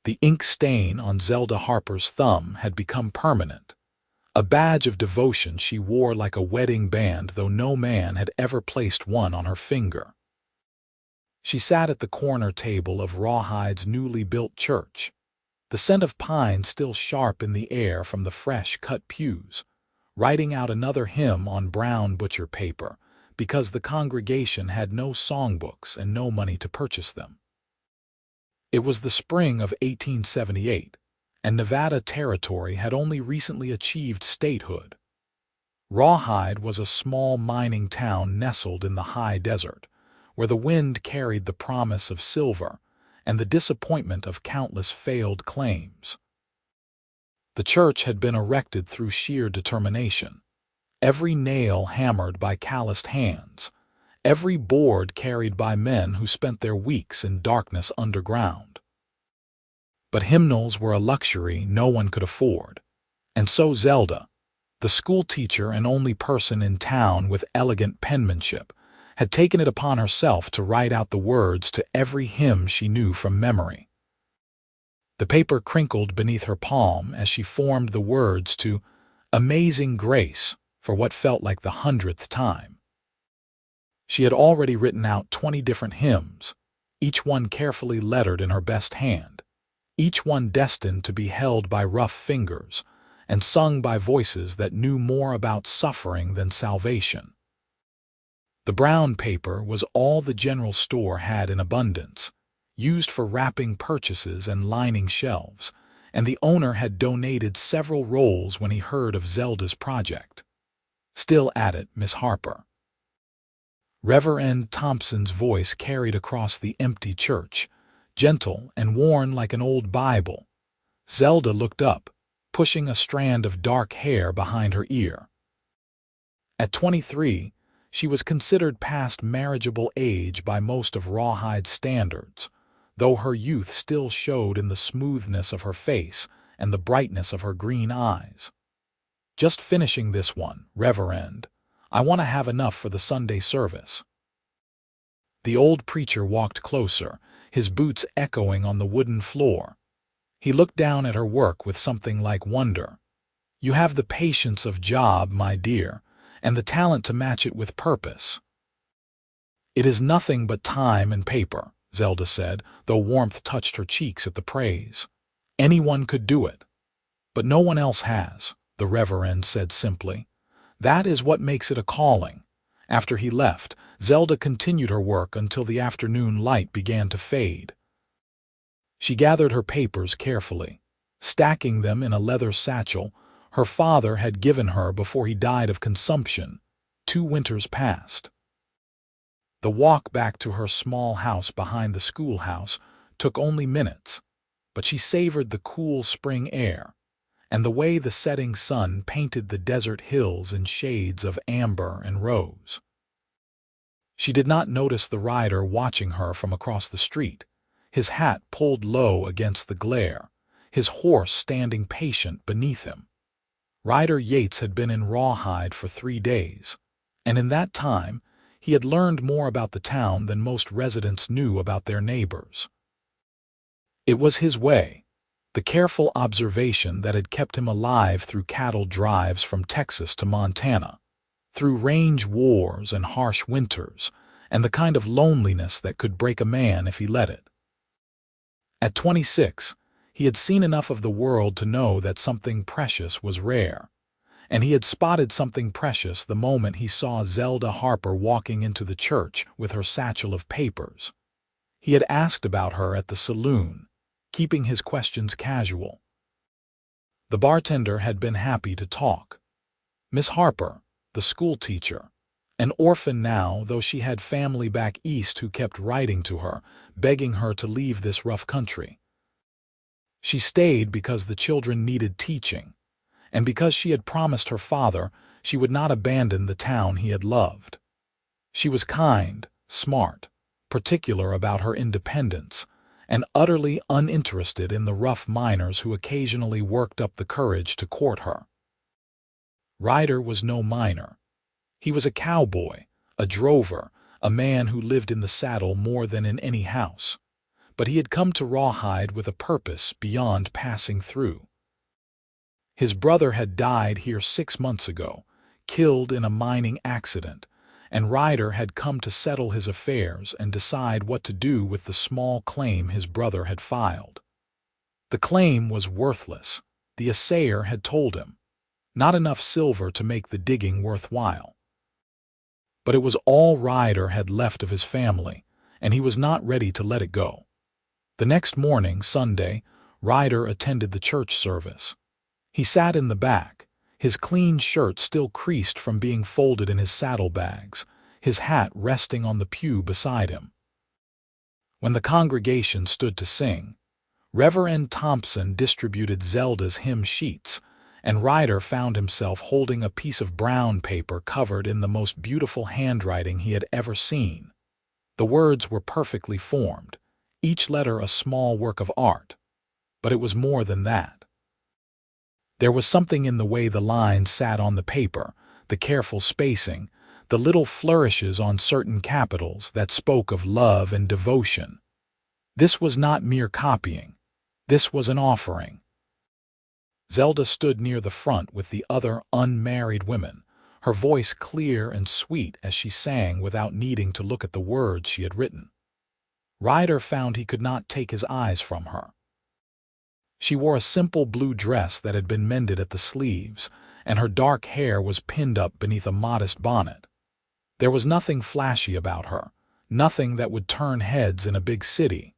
The ink stain on Zelda Harper's thumb had become permanent, a badge of devotion she wore like a wedding band, though no man had ever placed one on her finger. She sat at the corner table of Rawhide's newly built church, the scent of pine still sharp in the air from the fresh-cut pews, writing out another hymn on brown butcher paper because the congregation had no songbooks and no money to purchase them. It was the spring of 1878, and Nevada Territory had only recently achieved statehood. Rawhide was a small mining town nestled in the high desert, where the wind carried the promise of silver and the disappointment of countless failed claims. The church had been erected through sheer determination, every nail hammered by calloused hands, every board carried by men who spent their weeks in darkness underground. But hymnals were a luxury no one could afford, and so Zelda, the schoolteacher and only person in town with elegant penmanship, had taken it upon herself to write out the words to every hymn she knew from memory. The paper crinkled beneath her palm as she formed the words to Amazing Grace for what felt like the 100th time. She had already written out 20 different hymns, each one carefully lettered in her best hand, each one destined to be held by rough fingers and sung by voices that knew more about suffering than salvation. The brown paper was all the general store had in abundance, used for wrapping purchases and lining shelves, and the owner had donated several rolls when he heard of Zelda's project. Still at it, Miss Harper. Reverend Thompson's voice carried across the empty church, gentle and worn like an old Bible. Zelda looked up, pushing a strand of dark hair behind her ear. At 23, she was considered past marriageable age by most of Rawhide's standards, though her youth still showed in the smoothness of her face and the brightness of her green eyes. Just finishing this one, Reverend. I want to have enough for the Sunday service. The old preacher walked closer, his boots echoing on the wooden floor. He looked down at her work with something like wonder. You have the patience of Job, my dear, and the talent to match it with purpose. It is nothing but time and paper, Zelda said, though warmth touched her cheeks at the praise. Anyone could do it. But no one else has, the Reverend said simply. That is what makes it a calling. After he left, Zelda continued her work until the afternoon light began to fade. She gathered her papers carefully, stacking them in a leather satchel her father had given her before he died of consumption 2 winters past. The walk back to her small house behind the schoolhouse took only minutes, but she savored the cool spring air and the way the setting sun painted the desert hills in shades of amber and rose. She did not notice the rider watching her from across the street, his hat pulled low against the glare, his horse standing patient beneath him. Ryder Yates had been in Rawhide for 3 days, and in that time he had learned more about the town than most residents knew about their neighbors. It was his way, the careful observation that had kept him alive through cattle drives from Texas to Montana, through range wars and harsh winters, and the kind of loneliness that could break a man if he let it. At 26, he had seen enough of the world to know that something precious was rare, and he had spotted something precious the moment he saw Zelda Harper walking into the church with her satchel of papers. He had asked about her at the saloon, keeping his questions casual. The bartender had been happy to talk. Miss Harper, the schoolteacher, an orphan now, though she had family back east who kept writing to her, begging her to leave this rough country. She stayed because the children needed teaching, and because she had promised her father she would not abandon the town he had loved. She was kind, smart, particular about her independence, and utterly uninterested in the rough miners who occasionally worked up the courage to court her. Ryder was no miner. He was a cowboy, a drover, a man who lived in the saddle more than in any house. but he had come to Rawhide with a purpose beyond passing through. His brother had died here 6 months ago, killed in a mining accident, and Ryder had come to settle his affairs and decide what to do with the small claim his brother had filed. The claim was worthless, the assayer had told him. Not enough silver to make the digging worthwhile. But it was all Ryder had left of his family, and he was not ready to let it go. The next morning, Sunday, Ryder attended the church service. He sat in the back, his clean shirt still creased from being folded in his saddlebags, his hat resting on the pew beside him. When the congregation stood to sing, Reverend Thompson distributed Zelda's hymn sheets, and Ryder found himself holding a piece of brown paper covered in the most beautiful handwriting he had ever seen. The words were perfectly formed, each letter a small work of art, but it was more than that. There was something in the way the lines sat on the paper, the careful spacing, the little flourishes on certain capitals that spoke of love and devotion. This was not mere copying. This was an offering. Zelda stood near the front with the other unmarried women, her voice clear and sweet as she sang without needing to look at the words she had written. Ryder found he could not take his eyes from her. She wore a simple blue dress that had been mended at the sleeves, and her dark hair was pinned up beneath a modest bonnet. There was nothing flashy about her, nothing that would turn heads in a big city.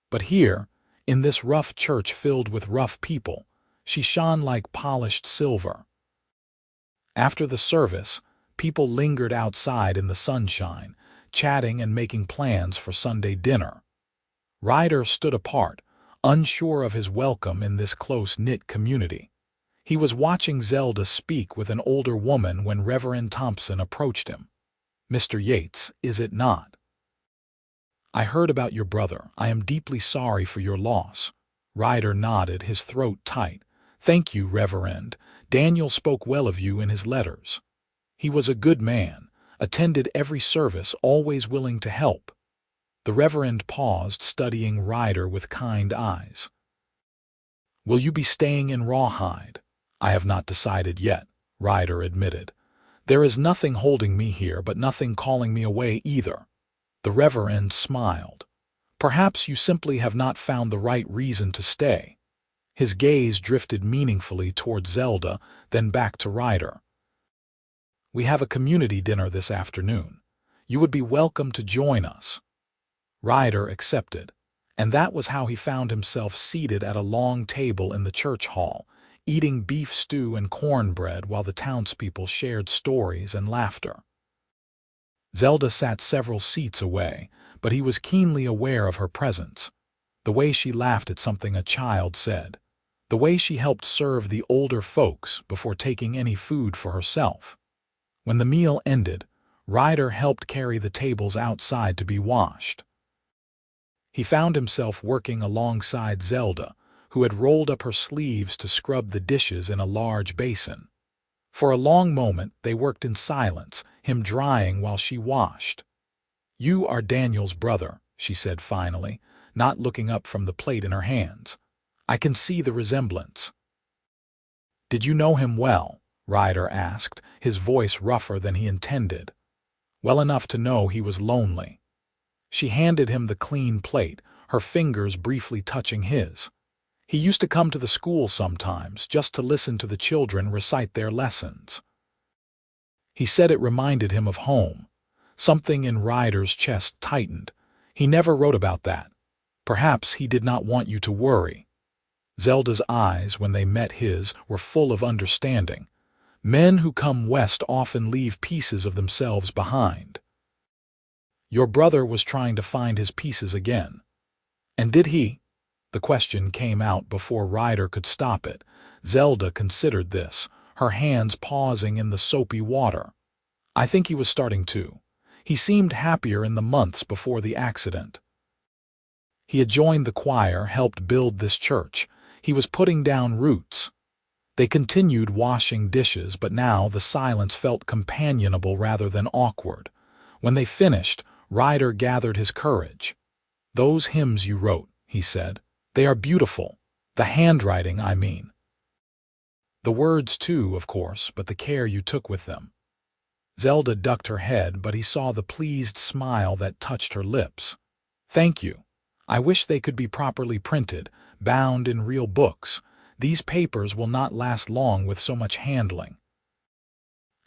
But here, in this rough church filled with rough people, she shone like polished silver. After the service, people lingered outside in the sunshine, chatting and making plans for Sunday dinner. Ryder stood apart, unsure of his welcome in this close-knit community. He was watching Zelda speak with an older woman when Reverend Thompson approached him. "Mr. Yates, is it not? I heard about your brother. I am deeply sorry for your loss." Ryder nodded, his throat tight. "Thank you, Reverend. Daniel spoke well of you in his letters. He was a good man, attended every service, always willing to help." The Reverend paused, studying Ryder with kind eyes. "Will you be staying in Rawhide?" "I have not decided yet," Ryder admitted. "There is nothing holding me here, but nothing calling me away either." The Reverend smiled. "Perhaps you simply have not found the right reason to stay." His gaze drifted meaningfully toward Zelda, then back to Ryder. "We have a community dinner this afternoon. You would be welcome to join us." Ryder accepted, and that was how he found himself seated at a long table in the church hall, eating beef stew and cornbread while the townspeople shared stories and laughter. Zelda sat several seats away, but he was keenly aware of her presence. The way she laughed at something a child said. The way she helped serve the older folks before taking any food for herself. When the meal ended, Ryder helped carry the tables outside to be washed. He found himself working alongside Zelda, who had rolled up her sleeves to scrub the dishes in a large basin. For a long moment they worked in silence, him drying while she washed. "You are Daniel's brother," she said finally, not looking up from the plate in her hands. "I can see the resemblance." "Did you know him well?" Ryder asked, his voice rougher than he intended. "Well enough to know he was lonely." She handed him the clean plate, her fingers briefly touching his. "He used to come to the school sometimes, just to listen to the children recite their lessons." He said it reminded him of home. Something in Ryder's chest tightened. "He never wrote about that. Perhaps he did not want you to worry." Zelda's eyes, when they met his, were full of understanding. Men who come west often leave pieces of themselves behind. "Your brother was trying to find his pieces again. And did he?" The question came out before Ryder could stop it. Zelda considered this, her hands pausing in the soapy water. "I think he was starting to. He seemed happier in the months before the accident. He had joined the choir, helped build this church. He was putting down roots." They continued washing dishes, but now the silence felt companionable rather than awkward. When they finished, Ryder gathered his courage. "Those hymns you wrote," he said. "They are beautiful. The handwriting, I mean. The words too, of course, but the care you took with them." Zelda ducked her head, but he saw the pleased smile that touched her lips. "Thank you. I wish they could be properly printed, bound in real books. These papers will not last long with so much handling."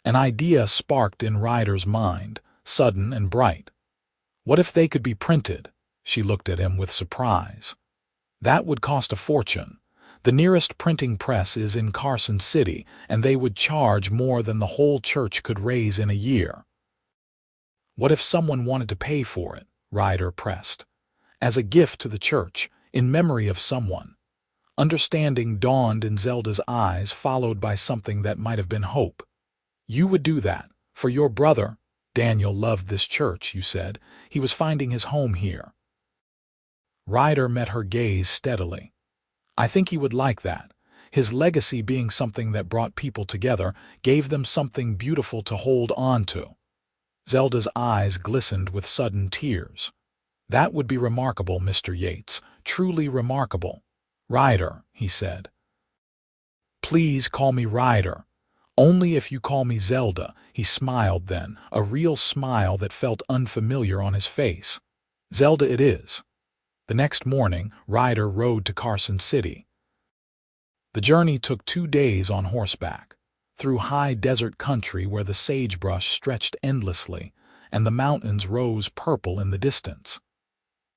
An idea sparked in Ryder's mind, sudden and bright. What if they could be printed? She looked at him with surprise. That would cost a fortune. The nearest printing press is in Carson City, and they would charge more than the whole church could raise in a year. What if someone wanted to pay for it? Ryder pressed. As a gift to the church, in memory of someone. Understanding dawned in Zelda's eyes, followed by something that might have been hope. "You would do that, for your brother. Daniel loved this church," you said. "He was finding his home here." Ryder met her gaze steadily. "I think he would like that. His legacy being something that brought people together, gave them something beautiful to hold on to." Zelda's eyes glistened with sudden tears. "That would be remarkable, Mr. Yates, truly remarkable." "Ryder," he said. "Please call me Ryder. Only if you call me Zelda." He smiled then, a real smile that felt unfamiliar on his face. "Zelda it is." The next morning, Ryder rode to Carson City. The journey took 2 days on horseback, through high desert country where the sagebrush stretched endlessly and the mountains rose purple in the distance.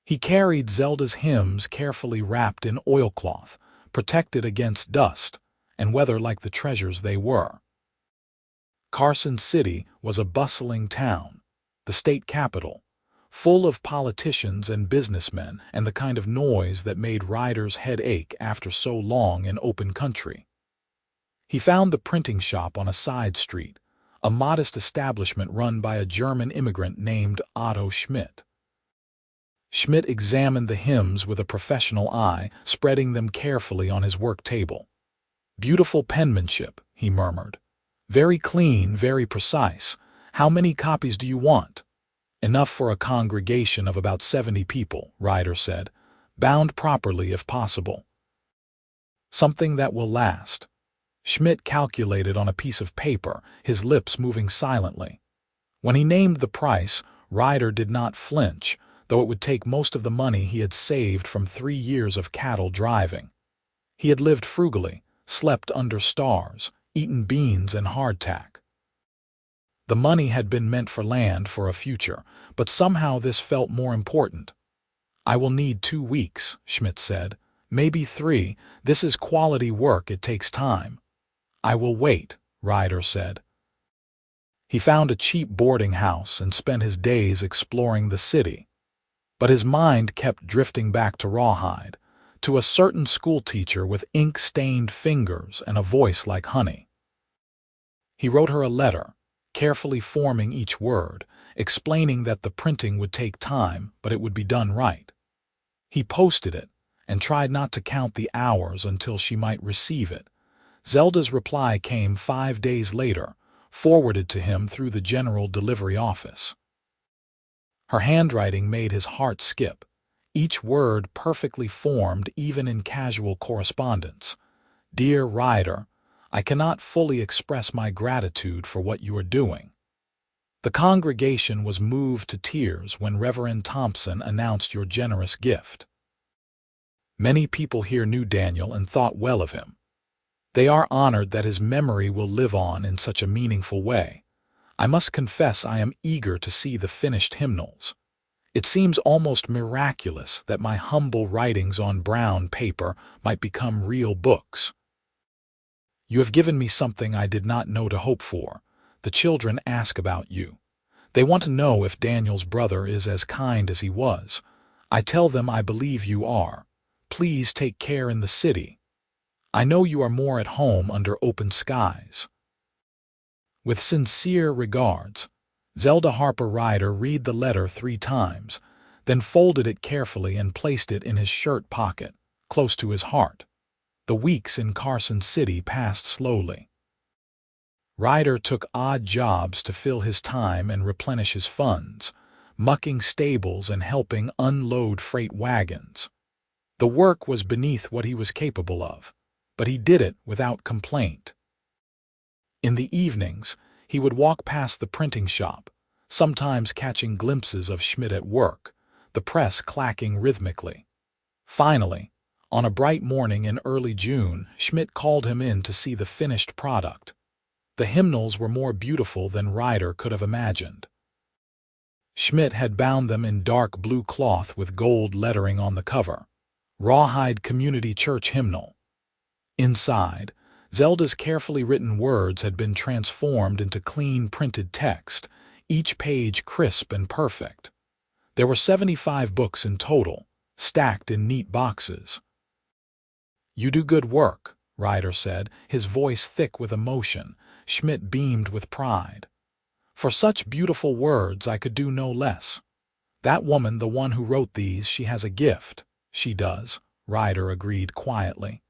He carried Zelda's hymns carefully wrapped in oilcloth, protected against dust and weather like the treasures they were. Carson City was a bustling town, the state capital, full of politicians and businessmen and the kind of noise that made Ryder's head ache after so long in open country. He found the printing shop on a side street, a modest establishment run by a German immigrant named Otto Schmidt. Schmidt examined the hymns with a professional eye, spreading them carefully on his work table. "Beautiful penmanship," he murmured. "Very clean, very precise. How many copies do you want?" "Enough for a congregation of about 70 people, Ryder said. "Bound properly if possible. Something that will last." Schmidt calculated on a piece of paper, his lips moving silently. When he named the price, Ryder did not flinch, though it would take most of the money he had saved from 3 years of cattle driving. He had lived frugally, slept under stars, eaten beans and hardtack. The money had been meant for land for a future, but somehow this felt more important. "I will need 2 weeks, Schmidt said. "Maybe 3. This is quality work, it takes time." "I will wait," Ryder said. He found a cheap boarding house and spent his days exploring the city. But his mind kept drifting back to Rawhide, to a certain schoolteacher with ink-stained fingers and a voice like honey. He wrote her a letter, carefully forming each word, explaining that the printing would take time, but it would be done right. He posted it, and tried not to count the hours until she might receive it. Zelda's reply came 5 days later, forwarded to him through the general delivery office. Her handwriting made his heart skip, each word perfectly formed even in casual correspondence. "Dear Ryder, I cannot fully express my gratitude for what you are doing." The congregation was moved to tears when Reverend Thompson announced your generous gift. Many people here knew Daniel and thought well of him. They are honored that his memory will live on in such a meaningful way. I must confess I am eager to see the finished hymnals. It seems almost miraculous that my humble writings on brown paper might become real books. You have given me something I did not know to hope for. The children ask about you. They want to know if Daniel's brother is as kind as he was. I tell them I believe you are. Please take care in the city. I know you are more at home under open skies. With sincere regards, Zelda Harper. Ryder read the letter 3 times, then folded it carefully and placed it in his shirt pocket, close to his heart. The weeks in Carson City passed slowly. Ryder took odd jobs to fill his time and replenish his funds. mucking stables and helping unload freight wagons. The work was beneath what he was capable of, but he did it without complaint. In the evenings, he would walk past the printing shop, sometimes catching glimpses of Schmidt at work, the press clacking rhythmically. Finally, on a bright morning in early June, Schmidt called him in to see the finished product. The hymnals were more beautiful than Ryder could have imagined. Schmidt had bound them in dark blue cloth with gold lettering on the cover, Rawhide Community Church Hymnal. Inside, Zelda's carefully written words had been transformed into clean printed text, each page crisp and perfect. There were 75 books in total, stacked in neat boxes. "You do good work," Ryder said, his voice thick with emotion. Schmidt beamed with pride. "For such beautiful words I could do no less. That woman, the one who wrote these, she has a gift." "She does," Ryder agreed quietly.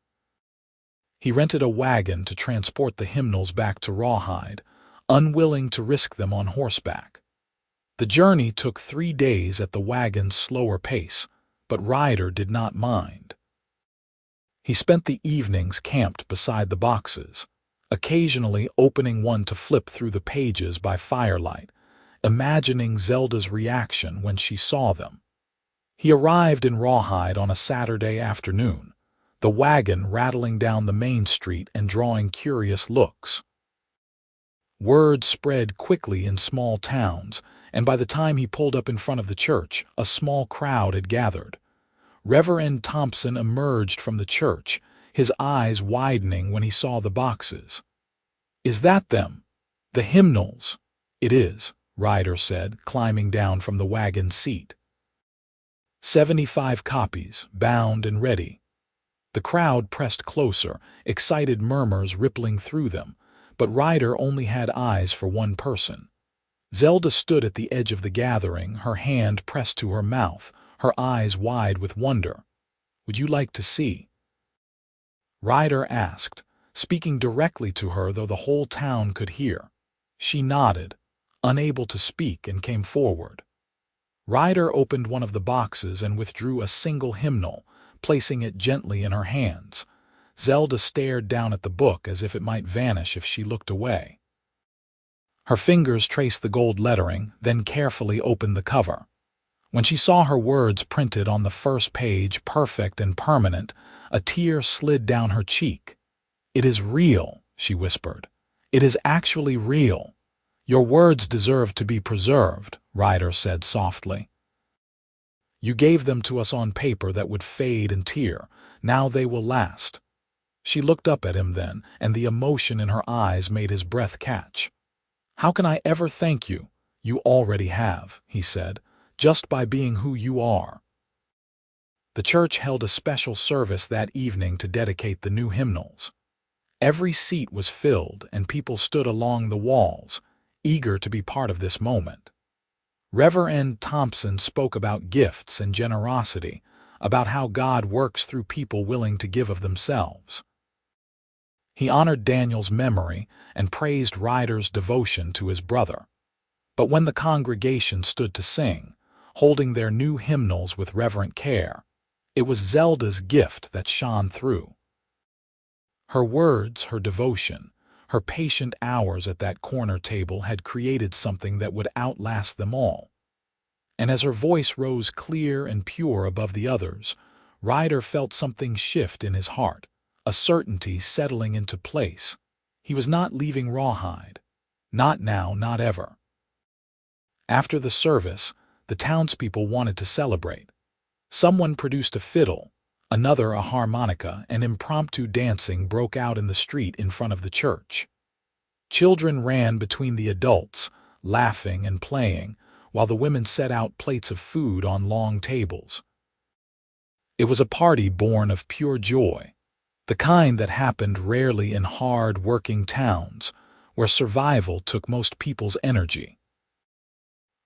He rented a wagon to transport the hymnals back to Rawhide, unwilling to risk them on horseback. The journey took 3 days at the wagon's slower pace, but Ryder did not mind. He spent the evenings camped beside the boxes, occasionally opening one to flip through the pages by firelight, imagining Zelda's reaction when she saw them. He arrived in Rawhide on a Saturday afternoon, the wagon rattling down the main street and drawing curious looks. Word spread quickly in small towns, and by the time he pulled up in front of the church, a small crowd had gathered. Reverend Thompson emerged from the church, his eyes widening when he saw the boxes. "Is that them? The hymnals?" "It is," Ryder said, climbing down from the wagon seat. 75 copies, bound and ready. The crowd pressed closer, excited murmurs rippling through them, but Ryder only had eyes for one person. Zelda stood at the edge of the gathering, her hand pressed to her mouth, her eyes wide with wonder. "Would you like to see?" Ryder asked, speaking directly to her though the whole town could hear. She nodded, unable to speak, and came forward. Ryder opened one of the boxes and withdrew a single hymnal, placing it gently in her hands. Zelda stared down at the book as if it might vanish if she looked away. Her fingers traced the gold lettering, then carefully opened the cover. When she saw her words printed on the first page, perfect and permanent, a tear slid down her cheek. "It is real," she whispered. "It is actually real. Your words deserve to be preserved," Ryder said softly. "You gave them to us on paper that would fade and tear. Now they will last." She looked up at him then, and the emotion in her eyes made his breath catch. "How can I ever thank you?" "You already have," he said, "just by being who you are." The church held a special service that evening to dedicate the new hymnals. Every seat was filled, and people stood along the walls, eager to be part of this moment. Reverend Thompson spoke about gifts and generosity, about how God works through people willing to give of themselves. He honored Daniel's memory and praised Ryder's devotion to his brother. But when the congregation stood to sing, holding their new hymnals with reverent care, it was Zelda's gift that shone through. Her words, her devotion, her patient hours at that corner table had created something that would outlast them all. And as her voice rose clear and pure above the others, Ryder felt something shift in his heart, a certainty settling into place. He was not leaving Rawhide. Not now, not ever. After the service, the townspeople wanted to celebrate. Someone produced a fiddle, another a harmonica, and impromptu dancing broke out in the street in front of the church. Children ran between the adults, laughing and playing, while the women set out plates of food on long tables. It was a party born of pure joy, the kind that happened rarely in hard-working towns, where survival took most people's energy.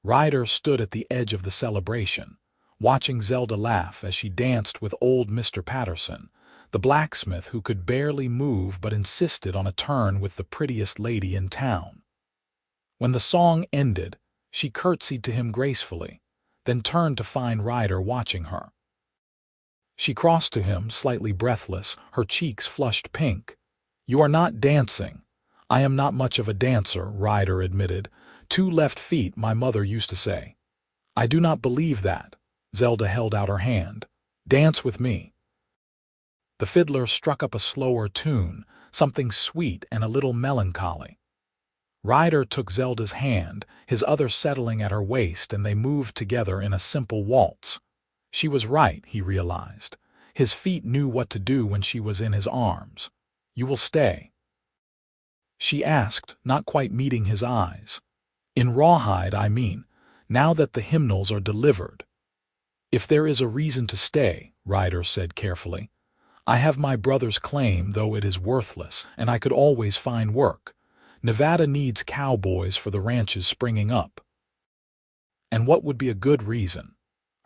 Ryder stood at the edge of the celebration, watching Zelda laugh as she danced with old Mr. Patterson, the blacksmith who could barely move but insisted on a turn with the prettiest lady in town. When the song ended, She curtsied to him gracefully, then turned to find Ryder watching her. She crossed to him, slightly breathless, her cheeks flushed pink. "You are not dancing." "I am not much of a dancer," Ryder admitted. "Two left feet, my mother used to say." "I do not believe that." Zelda held out her hand. "Dance with me." The fiddler struck up a slower tune, something sweet and a little melancholy. Ryder took Zelda's hand, his other settling at her waist, and they moved together in a simple waltz. She was right, he realized. His feet knew what to do when she was in his arms. "You will stay?" she asked, not quite meeting his eyes. "In Rawhide, I mean, now that the hymnals are delivered." "If there is a reason to stay," Ryder said carefully. "I have my brother's claim, though it is worthless, and I could always find work. Nevada needs cowboys for the ranches springing up." "And what would be a good reason?"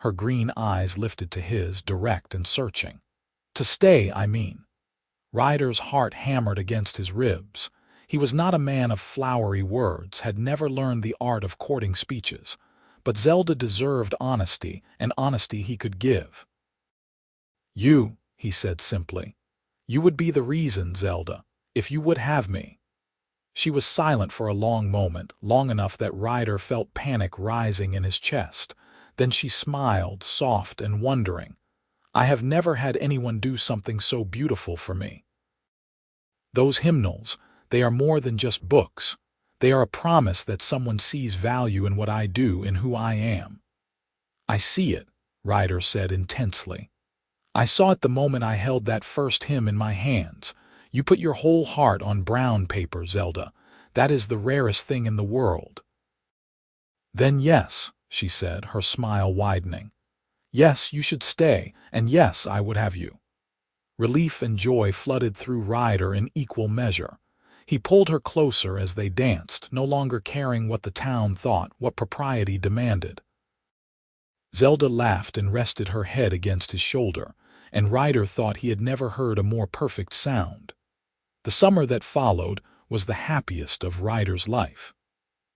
Her green eyes lifted to his, direct and searching. "To stay, I mean." Ryder's heart hammered against his ribs. He was not a man of flowery words, had never learned the art of courting speeches. But Zelda deserved honesty, and honesty he could give. "You," he said simply. "You would be the reason, Zelda, if you would have me." She was silent for a long moment, long enough that Ryder felt panic rising in his chest. Then she smiled, soft and wondering. "I have never had anyone do something so beautiful for me. Those hymnals, they are more than just books. They are a promise that someone sees value in what I do, in who I am." "I see it," Ryder said intensely. "I saw it the moment I held that first hymn in my hands. You put your whole heart on brown paper, Zelda. That is the rarest thing in the world." "Then yes," she said, her smile widening. "Yes, you should stay, and yes, I would have you." Relief and joy flooded through Ryder in equal measure. He pulled her closer as they danced, no longer caring what the town thought, what propriety demanded. Zelda laughed and rested her head against his shoulder, and Ryder thought he had never heard a more perfect sound. The summer that followed was the happiest of Ryder's life.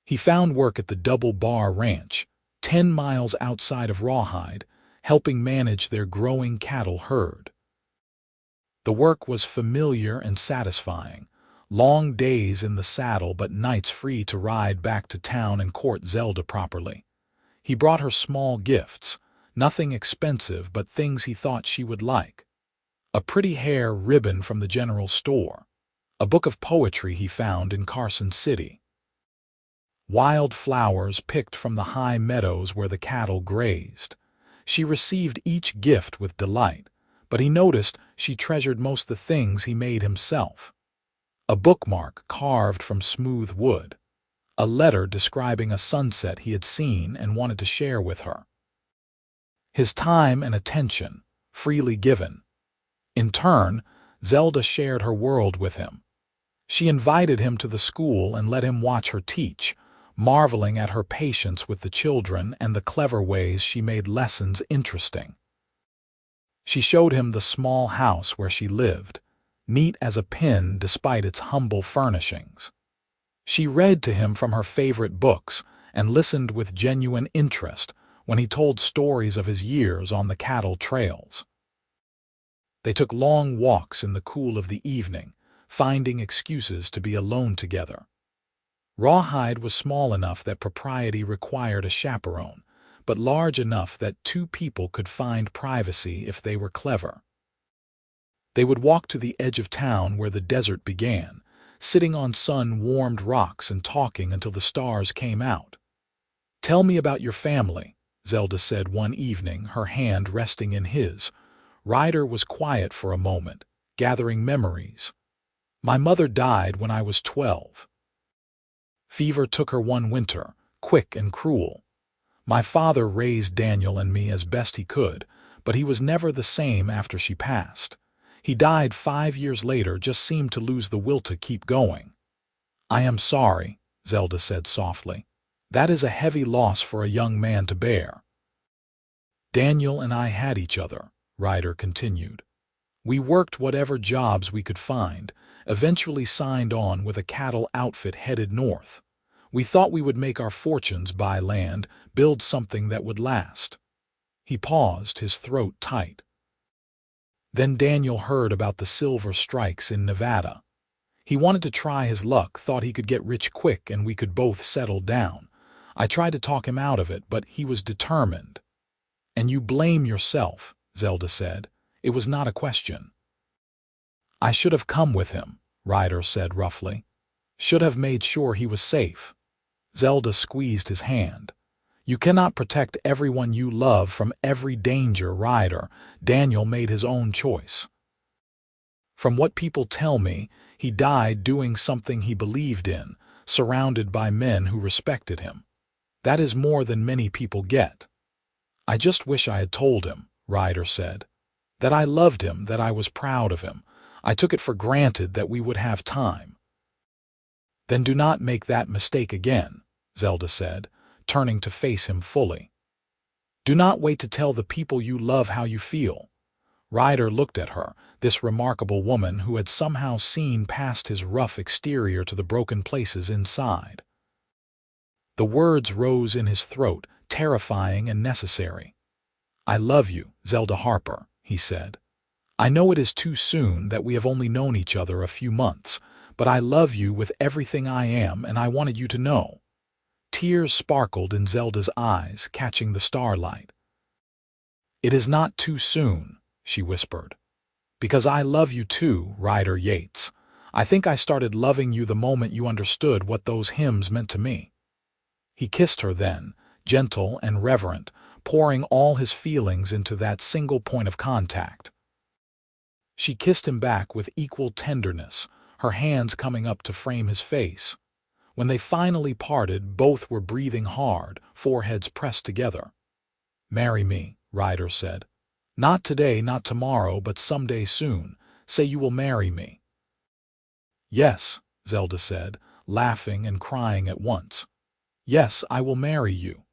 He found work at the Double Bar Ranch, 10 miles outside of Rawhide, helping manage their growing cattle herd. The work was familiar and satisfying. Long days in the saddle, but nights free to ride back to town and court Zelda properly. He brought her small gifts, nothing expensive but things he thought she would like. A pretty hair ribbon from the general store. A book of poetry he found in Carson City. Wild flowers picked from the high meadows where the cattle grazed. She received each gift with delight, but he noticed she treasured most the things he made himself. A bookmark carved from smooth wood. A letter describing a sunset he had seen and wanted to share with her. His time and attention, freely given. In turn, Zelda shared her world with him. She invited him to the school and let him watch her teach, marveling at her patience with the children and the clever ways she made lessons interesting. She showed him the small house where she lived, neat as a pin despite its humble furnishings. She read to him from her favorite books and listened with genuine interest when he told stories of his years on the cattle trails. They took long walks in the cool of the evening, finding excuses to be alone together. Rawhide was small enough that propriety required a chaperone, but large enough that two people could find privacy if they were clever. They would walk to the edge of town where the desert began, sitting on sun-warmed rocks and talking until the stars came out. "Tell me about your family," Zelda said one evening, her hand resting in his. Ryder was quiet for a moment, gathering memories. "My mother died when I was 12. Fever took her one winter, quick and cruel. My father raised Daniel and me as best he could, but he was never the same after she passed. He died 5 years later, just seemed to lose the will to keep going." "I am sorry," Zelda said softly. "That is a heavy loss for a young man to bear." "Daniel and I had each other," Ryder continued. "We worked whatever jobs we could find, eventually signed on with a cattle outfit headed north. We thought we would make our fortunes, buy land, build something that would last." He paused, his throat tight. Then Daniel heard about the silver strikes in Nevada. He wanted to try his luck, thought he could get rich quick and we could both settle down. I tried to talk him out of it, but he was determined. "And you blame yourself," Zelda said. "It was not a question." "I should have come with him," Ryder said roughly. "Should have made sure he was safe." Zelda squeezed his hand. "You cannot protect everyone you love from every danger, Ryder. Daniel made his own choice. From what people tell me, he died doing something he believed in, surrounded by men who respected him. That is more than many people get." "I just wish I had told him," Ryder said. "That I loved him, that I was proud of him. I took it for granted that we would have time." "Then do not make that mistake again," Zelda said, turning to face him fully. "Do not wait to tell the people you love how you feel." Ryder looked at her, this remarkable woman who had somehow seen past his rough exterior to the broken places inside. The words rose in his throat, terrifying and necessary. "I love you, Zelda Harper," he said. "I know it is too soon, that we have only known each other a few months, but I love you with everything I am, and I wanted you to know." Tears sparkled in Zelda's eyes, catching the starlight. "It is not too soon," she whispered. "Because I love you too, Ryder Yates. I think I started loving you the moment you understood what those hymns meant to me." He kissed her then, gentle and reverent, pouring all his feelings into that single point of contact. She kissed him back with equal tenderness, her hands coming up to frame his face. When they finally parted, both were breathing hard, foreheads pressed together. "Marry me," Ryder said. "Not today, not tomorrow, but someday soon. Say you will marry me." "Yes," Zelda said, laughing and crying at once. "Yes, I will marry you."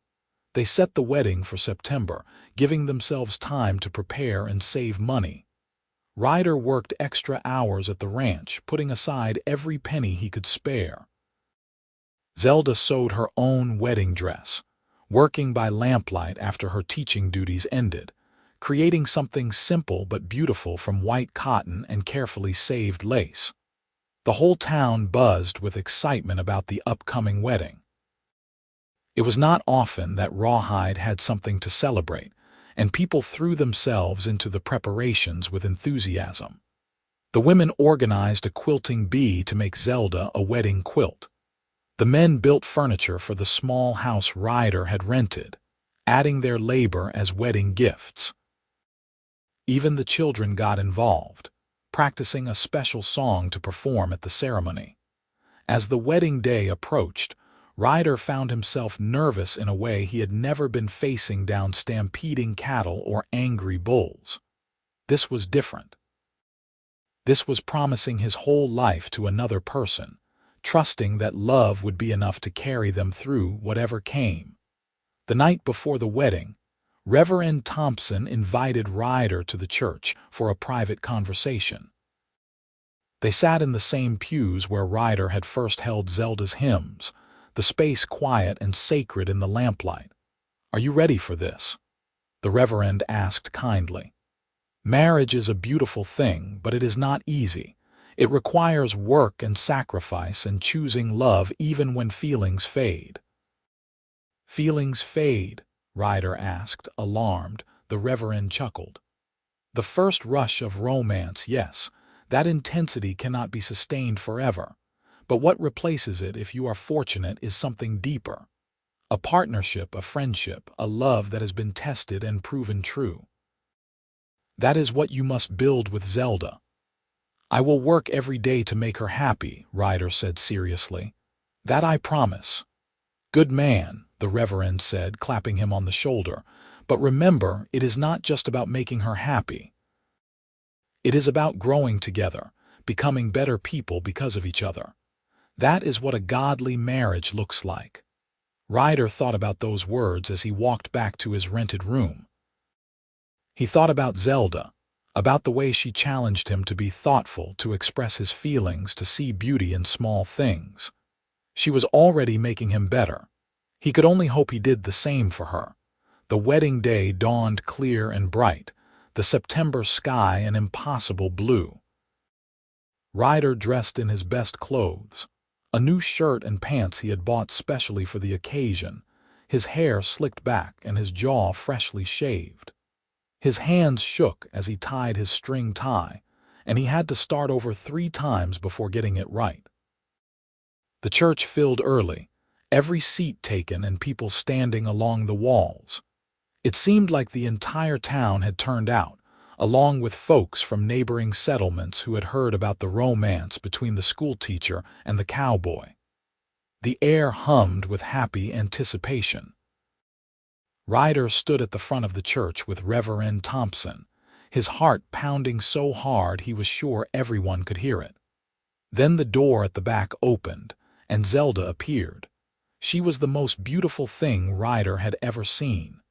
They set the wedding for September, giving themselves time to prepare and save money. Ryder worked extra hours at the ranch, putting aside every penny he could spare. Zelda sewed her own wedding dress, working by lamplight after her teaching duties ended, creating something simple but beautiful from white cotton and carefully saved lace. The whole town buzzed with excitement about the upcoming wedding. It was not often that Rawhide had something to celebrate, and people threw themselves into the preparations with enthusiasm. The women organized a quilting bee to make Zelda a wedding quilt. The men built furniture for the small house Ryder had rented, adding their labor as wedding gifts. Even the children got involved, practicing a special song to perform at the ceremony. As the wedding day approached, Ryder found himself nervous in a way he had never been, facing down stampeding cattle or angry bulls. This was different. This was promising his whole life to another person, trusting that love would be enough to carry them through whatever came. The night before the wedding, Reverend Thompson invited Ryder to the church for a private conversation. They sat in the same pews where Ryder had first held Zelda's hymns, the space quiet and sacred in the lamplight. "Are you ready for this?" the Reverend asked kindly. "Marriage is a beautiful thing, but it is not easy. It requires work and sacrifice and choosing love even when feelings fade." "Feelings fade?" Ryder asked, alarmed. The Reverend chuckled. "The first rush of romance, yes. That intensity cannot be sustained forever. But what replaces it, if you are fortunate, is something deeper. A partnership, a friendship, a love that has been tested and proven true. That is what you must build with Zelda." "I will work every day to make her happy," Ryder said seriously. "That I promise." "Good man," the Reverend said, clapping him on the shoulder. "But remember, it is not just about making her happy. It is about growing together, becoming better people because of each other. That is what a godly marriage looks like." Ryder thought about those words as he walked back to his rented room. He thought about Zelda, about the way she challenged him to be thoughtful, to express his feelings, to see beauty in small things. She was already making him better. He could only hope he did the same for her. The wedding day dawned clear and bright, the September sky an impossible blue. Ryder dressed in his best clothes, a new shirt and pants he had bought specially for the occasion, his hair slicked back and his jaw freshly shaved. His hands shook as he tied his string tie, and he had to start over 3 times before getting it right. The church filled early, every seat taken and people standing along the walls. It seemed like the entire town had turned out, along with folks from neighboring settlements who had heard about the romance between the schoolteacher and the cowboy. The air hummed with happy anticipation. Ryder stood at the front of the church with Reverend Thompson, his heart pounding so hard he was sure everyone could hear it. Then the door at the back opened, and Zelda appeared. She was the most beautiful thing Ryder had ever seen.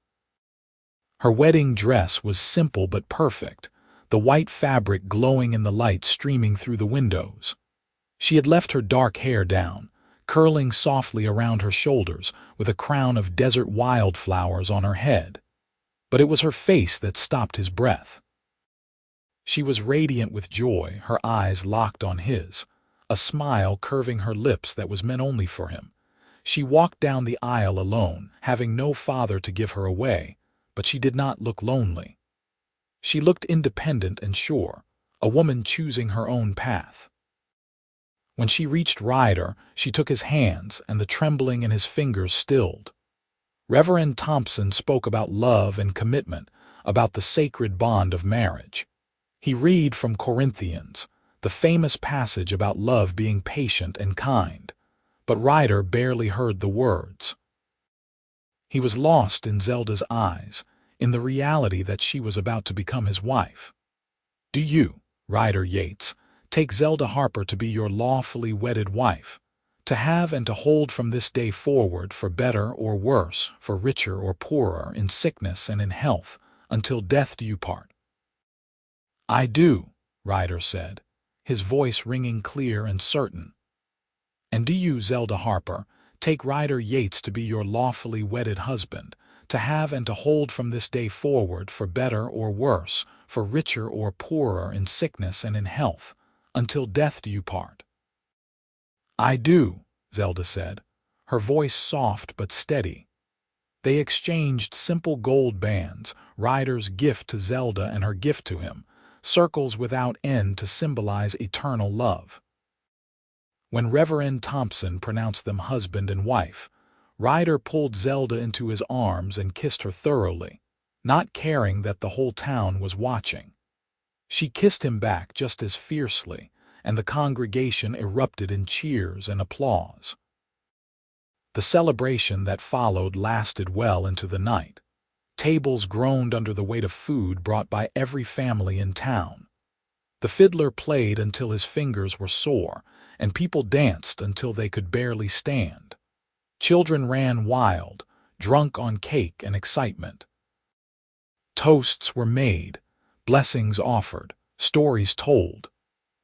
Her wedding dress was simple but perfect, the white fabric glowing in the light streaming through the windows. She had left her dark hair down, curling softly around her shoulders with a crown of desert wildflowers on her head. But it was her face that stopped his breath. She was radiant with joy, her eyes locked on his, a smile curving her lips that was meant only for him. She walked down the aisle alone, having no father to give her away, but she did not look lonely. She looked independent and sure, a woman choosing her own path. When she reached Ryder, she took his hands, and the trembling in his fingers stilled. Reverend Thompson spoke about love and commitment, about the sacred bond of marriage. He read from Corinthians, the famous passage about love being patient and kind, but Ryder barely heard the words. He was lost in Zelda's eyes, in the reality that she was about to become his wife. Do you, Ryder Yates, take Zelda Harper to be your lawfully wedded wife, to have and to hold from this day forward for better or worse, for richer or poorer, in sickness and in health, until death do you part? I do, Ryder said, his voice ringing clear and certain. And do you, Zelda Harper, take Ryder Yates to be your lawfully wedded husband, to have and to hold from this day forward for better or worse, for richer or poorer, in sickness and in health, until death do you part? I do, Zelda said, her voice soft but steady. They exchanged simple gold bands, Ryder's gift to Zelda and her gift to him, circles without end to symbolize eternal love. When Reverend Thompson pronounced them husband and wife, Ryder pulled Zelda into his arms and kissed her thoroughly, not caring that the whole town was watching. She kissed him back just as fiercely, and the congregation erupted in cheers and applause. The celebration that followed lasted well into the night. Tables groaned under the weight of food brought by every family in town. The fiddler played until his fingers were sore, and people danced until they could barely stand. Children ran wild, drunk on cake and excitement. Toasts were made, blessings offered, stories told.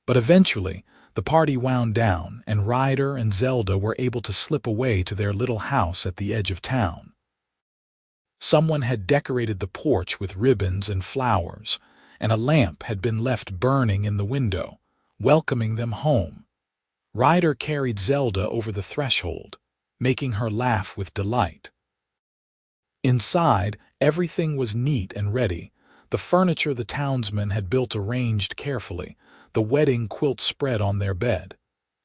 But eventually, the party wound down, and Ryder and Zelda were able to slip away to their little house at the edge of town. Someone had decorated the porch with ribbons and flowers, and a lamp had been left burning in the window, welcoming them home. Ryder carried Zelda over the threshold, making her laugh with delight. Inside, everything was neat and ready. The furniture the townsmen had built arranged carefully, the wedding quilt spread on their bed.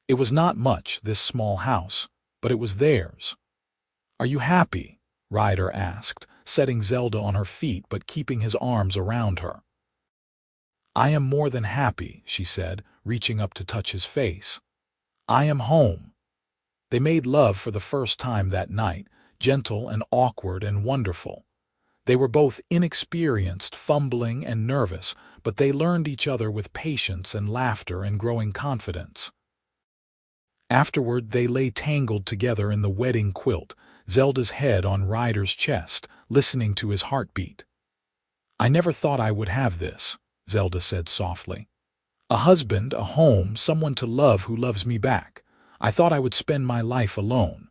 It was not much, this small house, but it was theirs. "Are you happy?" Ryder asked, setting Zelda on her feet but keeping his arms around her. "I am more than happy," she said, reaching up to touch his face. "I am home." They made love for the first time that night, gentle and awkward and wonderful. They were both inexperienced, fumbling and nervous, but they learned each other with patience and laughter and growing confidence. Afterward, they lay tangled together in the wedding quilt, Zelda's head on Ryder's chest, listening to his heartbeat. "I never thought I would have this," Zelda said softly. "A husband, a home, someone to love who loves me back. I thought I would spend my life alone."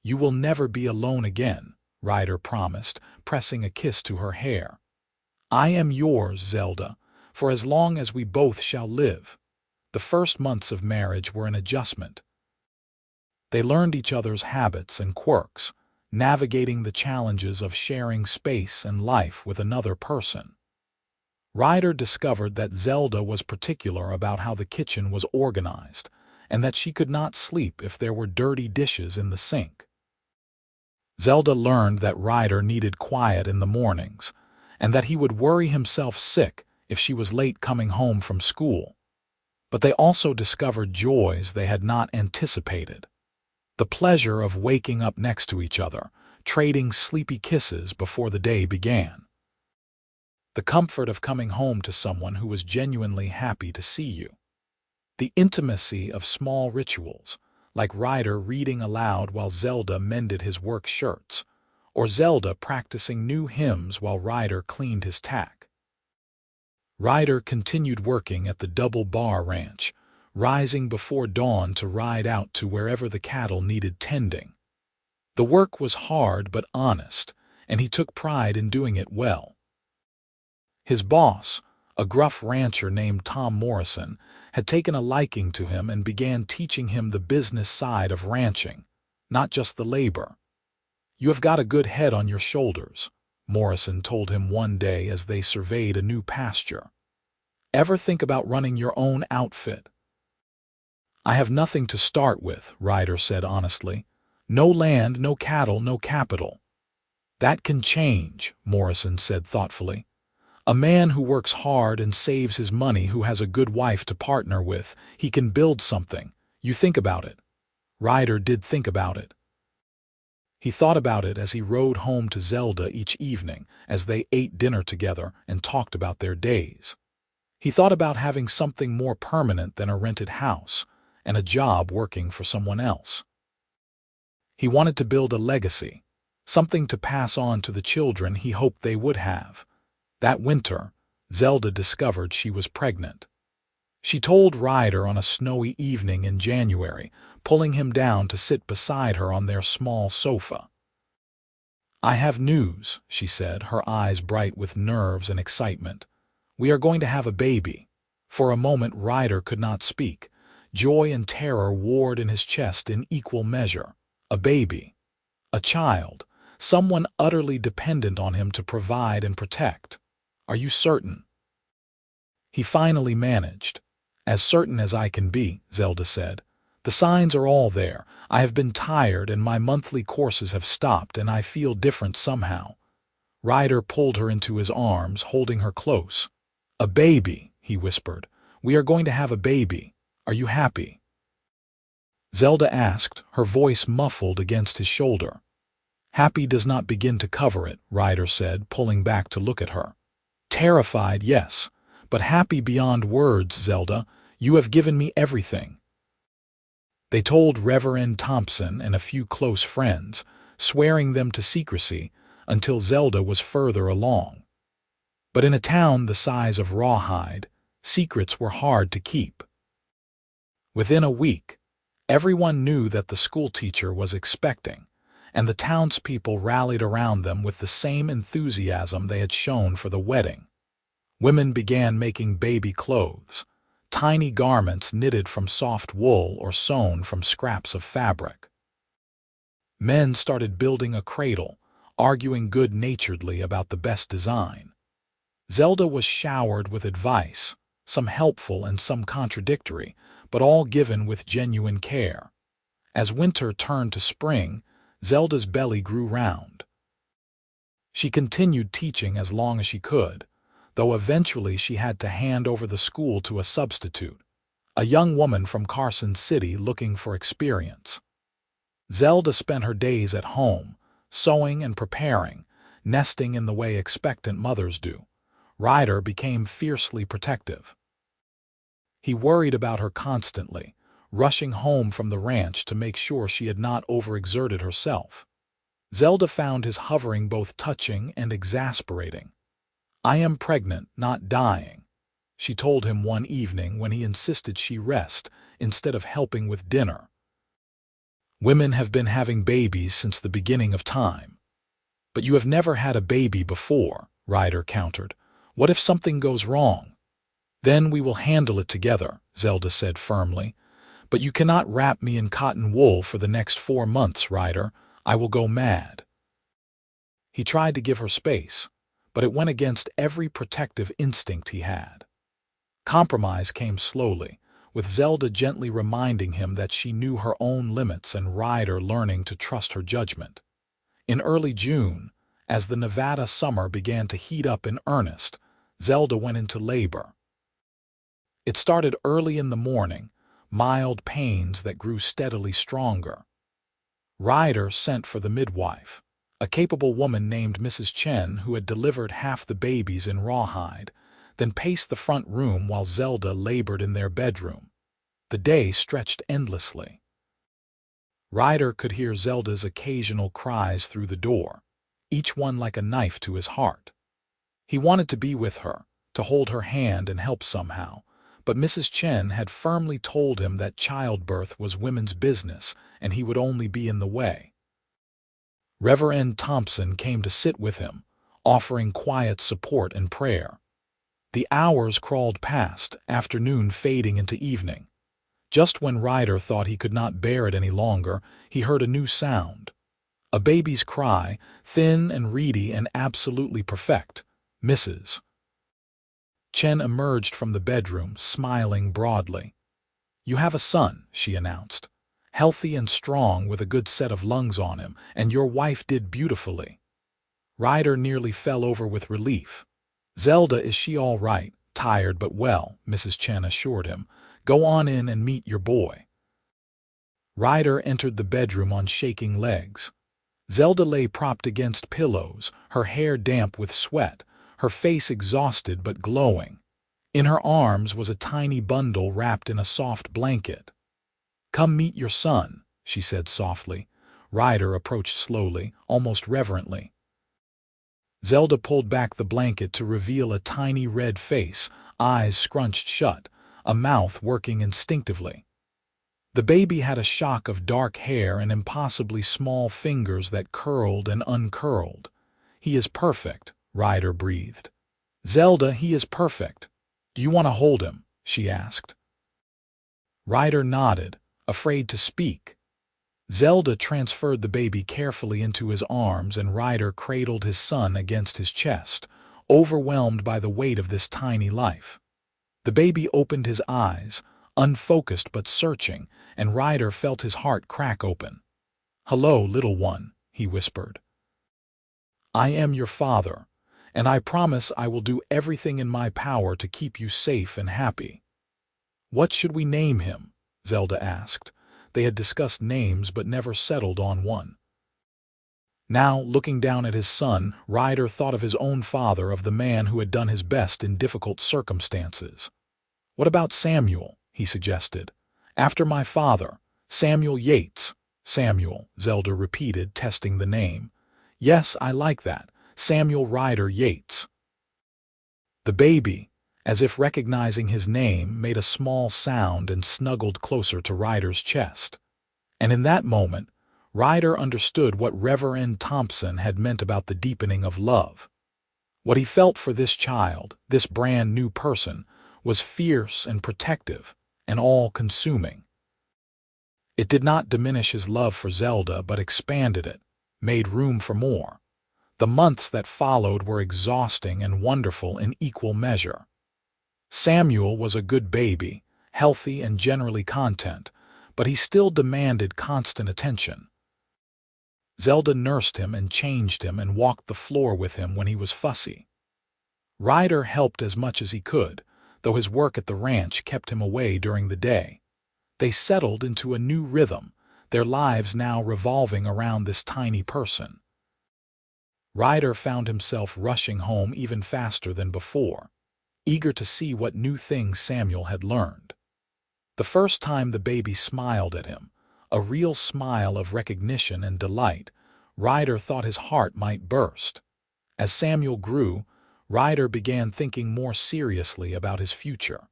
"You will never be alone again," Ryder promised, pressing a kiss to her hair. "I am yours, Zelda, for as long as we both shall live." The first months of marriage were an adjustment. They learned each other's habits and quirks, navigating the challenges of sharing space and life with another person. Ryder discovered that Zelda was particular about how the kitchen was organized, and that she could not sleep if there were dirty dishes in the sink. Zelda learned that Ryder needed quiet in the mornings, and that he would worry himself sick if she was late coming home from school. But they also discovered joys they had not anticipated. The pleasure of waking up next to each other, trading sleepy kisses before the day began. The comfort of coming home to someone who was genuinely happy to see you. The intimacy of small rituals, like Ryder reading aloud while Zelda mended his work shirts, or Zelda practicing new hymns while Ryder cleaned his tack. Ryder continued working at the Double Bar Ranch, rising before dawn to ride out to wherever the cattle needed tending. The work was hard but honest, and he took pride in doing it well. His boss, a gruff rancher named Tom Morrison, had taken a liking to him and began teaching him the business side of ranching, not just the labor. "You have got a good head on your shoulders," Morrison told him one day as they surveyed a new pasture. "Ever think about running your own outfit?" "I have nothing to start with," Ryder said honestly. "No land, no cattle, no capital." "That can change," Morrison said thoughtfully. "A man who works hard and saves his money, who has a good wife to partner with, he can build something. You think about it." Ryder did think about it. He thought about it as he rode home to Zelda each evening, as they ate dinner together and talked about their days. He thought about having something more permanent than a rented house, and a job working for someone else. He wanted to build a legacy, something to pass on to the children he hoped they would have. That winter, Zelda discovered she was pregnant. She told Ryder on a snowy evening in January, pulling him down to sit beside her on their small sofa. "I have news," she said, her eyes bright with nerves and excitement. "We are going to have a baby." For a moment Ryder could not speak. Joy and terror warred in his chest in equal measure. A baby. A child. Someone utterly dependent on him to provide and protect. "Are you certain?" He finally managed. "As certain as I can be," Zelda said. "The signs are all there. I have been tired and my monthly courses have stopped and I feel different somehow." Ryder pulled her into his arms, holding her close. "A baby," he whispered. "We are going to have a baby. Are you happy?" Zelda asked, her voice muffled against his shoulder. "Happy does not begin to cover it," Ryder said, pulling back to look at her. "Terrified, yes, but happy beyond words, Zelda. You have given me everything." They told Reverend Thompson and a few close friends, swearing them to secrecy until Zelda was further along. But in a town the size of Rawhide, secrets were hard to keep. Within a week, everyone knew that the schoolteacher was expecting, and the townspeople rallied around them with the same enthusiasm they had shown for the wedding. Women began making baby clothes, tiny garments knitted from soft wool or sewn from scraps of fabric. Men started building a cradle, arguing good-naturedly about the best design. Zelda was showered with advice, some helpful and some contradictory, but all given with genuine care. As winter turned to spring, Zelda's belly grew round. She continued teaching as long as she could, though eventually she had to hand over the school to a substitute, a young woman from Carson City looking for experience. Zelda spent her days at home, sewing and preparing, nesting in the way expectant mothers do. Ryder became fiercely protective. He worried about her constantly, rushing home from the ranch to make sure she had not overexerted herself. Zelda found his hovering both touching and exasperating. "I am pregnant, not dying." she told him one evening when he insisted she rest instead of helping with dinner. Women have been having babies since the beginning of time. But you have never had a baby before, Ryder countered. What if something goes wrong? Then we will handle it together, Zelda said firmly. But you cannot wrap me in cotton wool for the next 4 months, Ryder. I will go mad. He tried to give her space, but it went against every protective instinct he had. Compromise came slowly, with Zelda gently reminding him that she knew her own limits and Ryder learning to trust her judgment. In early June, as the Nevada summer began to heat up in earnest, Zelda went into labor. It started early in the morning, mild pains that grew steadily stronger. Ryder sent for the midwife, a capable woman named Mrs. Chen who had delivered half the babies in rawhide, then paced the front room while Zelda labored in their bedroom. The day stretched endlessly. Ryder could hear Zelda's occasional cries through the door, each one like a knife to his heart. He wanted to be with her, to hold her hand and help somehow, but Mrs. Chen had firmly told him that childbirth was women's business and he would only be in the way. Reverend Thompson came to sit with him, offering quiet support and prayer. The hours crawled past, afternoon fading into evening. Just when Ryder thought he could not bear it any longer, he heard a new sound. A baby's cry, thin and reedy and absolutely perfect. Mrs. Chen emerged from the bedroom, smiling broadly. "You have a son," she announced. "Healthy and strong with a good set of lungs on him, and your wife did beautifully." Ryder nearly fell over with relief. "Zelda, is she all right? Tired but well," Mrs. Chen assured him. "Go on in and meet your boy." Ryder entered the bedroom on shaking legs. Zelda lay propped against pillows, her hair damp with sweat, her face exhausted but glowing. In her arms was a tiny bundle wrapped in a soft blanket. "Come meet your son," she said softly. Ryder approached slowly, almost reverently. Zelda pulled back the blanket to reveal a tiny red face, eyes scrunched shut, a mouth working instinctively. The baby had a shock of dark hair and impossibly small fingers that curled and uncurled. "He is perfect," Ryder breathed. "Zelda, he is perfect. Do you want to hold him?" she asked. Ryder nodded, afraid to speak. Zelda transferred the baby carefully into his arms and Ryder cradled his son against his chest, overwhelmed by the weight of this tiny life. The baby opened his eyes, unfocused but searching, and Ryder felt his heart crack open. "Hello, little one," he whispered. "I am your father, and I promise I will do everything in my power to keep you safe and happy." "What should we name him?" Zelda asked. They had discussed names but never settled on one. Now, looking down at his son, Ryder thought of his own father, of the man who had done his best in difficult circumstances. "What about Samuel?" he suggested. "After my father, Samuel Yates." "Samuel," Zelda repeated, testing the name. "Yes, I like that. Samuel Ryder Yates." The baby, as if recognizing his name, made a small sound and snuggled closer to Ryder's chest. And in that moment, Ryder understood what Reverend Thompson had meant about the deepening of love. What he felt for this child, this brand new person, was fierce and protective and all-consuming. It did not diminish his love for Zelda, but expanded it, made room for more. The months that followed were exhausting and wonderful in equal measure. Samuel was a good baby, healthy and generally content, but he still demanded constant attention. Zelda nursed him and changed him and walked the floor with him when he was fussy. Ryder helped as much as he could, though his work at the ranch kept him away during the day. They settled into a new rhythm, their lives now revolving around this tiny person. Ryder found himself rushing home even faster than before, eager to see what new things Samuel had learned. The first time the baby smiled at him, a real smile of recognition and delight, Ryder thought his heart might burst. As Samuel grew, Ryder began thinking more seriously about his future.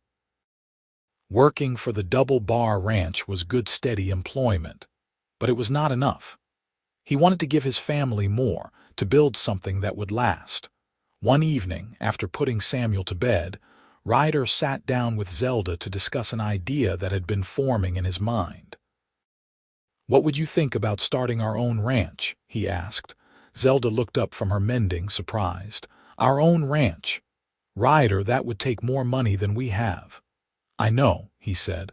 Working for the Double Bar Ranch was good steady employment, but it was not enough. He wanted to give his family more, to build something that would last. One evening, after putting Samuel to bed, Ryder sat down with Zelda to discuss an idea that had been forming in his mind. "What would you think about starting our own ranch?" he asked. Zelda looked up from her mending, surprised. "Our own ranch? Ryder, that would take more money than we have." "I know," he said,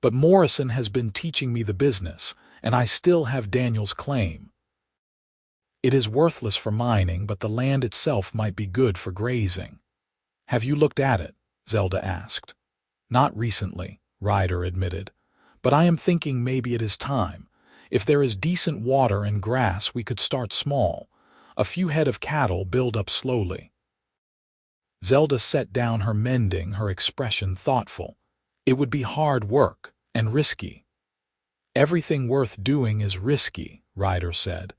"but Morrison has been teaching me the business, and I still have Daniel's claim. It is worthless for mining, but the land itself might be good for grazing." "Have you looked at it?" Zelda asked. "Not recently," Ryder admitted, "but I am thinking maybe it is time. If there is decent water and grass, we could start small. A few head of cattle, build up slowly." Zelda set down her mending, her expression thoughtful. "It would be hard work, and risky." "Everything worth doing is risky," Ryder said.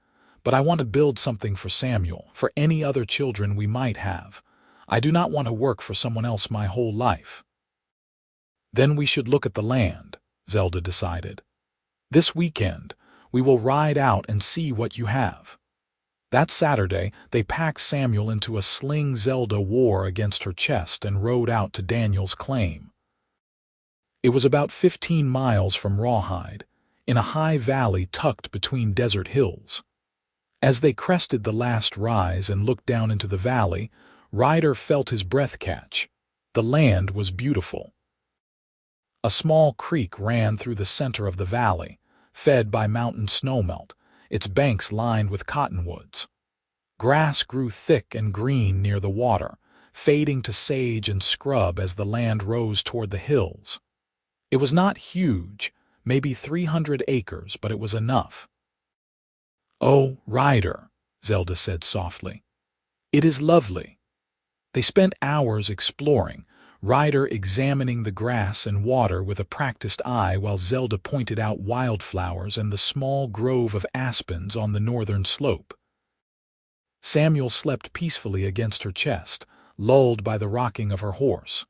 "But I want to build something for Samuel, for any other children we might have. I do not want to work for someone else my whole life." "Then we should look at the land," Zelda decided. "This weekend, we will ride out and see what you have." That Saturday, they packed Samuel into a sling Zelda wore against her chest and rode out to Daniel's claim. It was about 15 miles from Rawhide, in a high valley tucked between desert hills. As they crested the last rise and looked down into the valley, Ryder felt his breath catch. The land was beautiful. A small creek ran through the center of the valley, fed by mountain snowmelt, its banks lined with cottonwoods. Grass grew thick and green near the water, fading to sage and scrub as the land rose toward the hills. It was not huge, maybe 300 acres, but it was enough. "Oh, Ryder," Zelda said softly. "It is lovely." They spent hours exploring, Ryder examining the grass and water with a practiced eye while Zelda pointed out wildflowers and the small grove of aspens on the northern slope. Samuel slept peacefully against her chest, lulled by the rocking of her horse.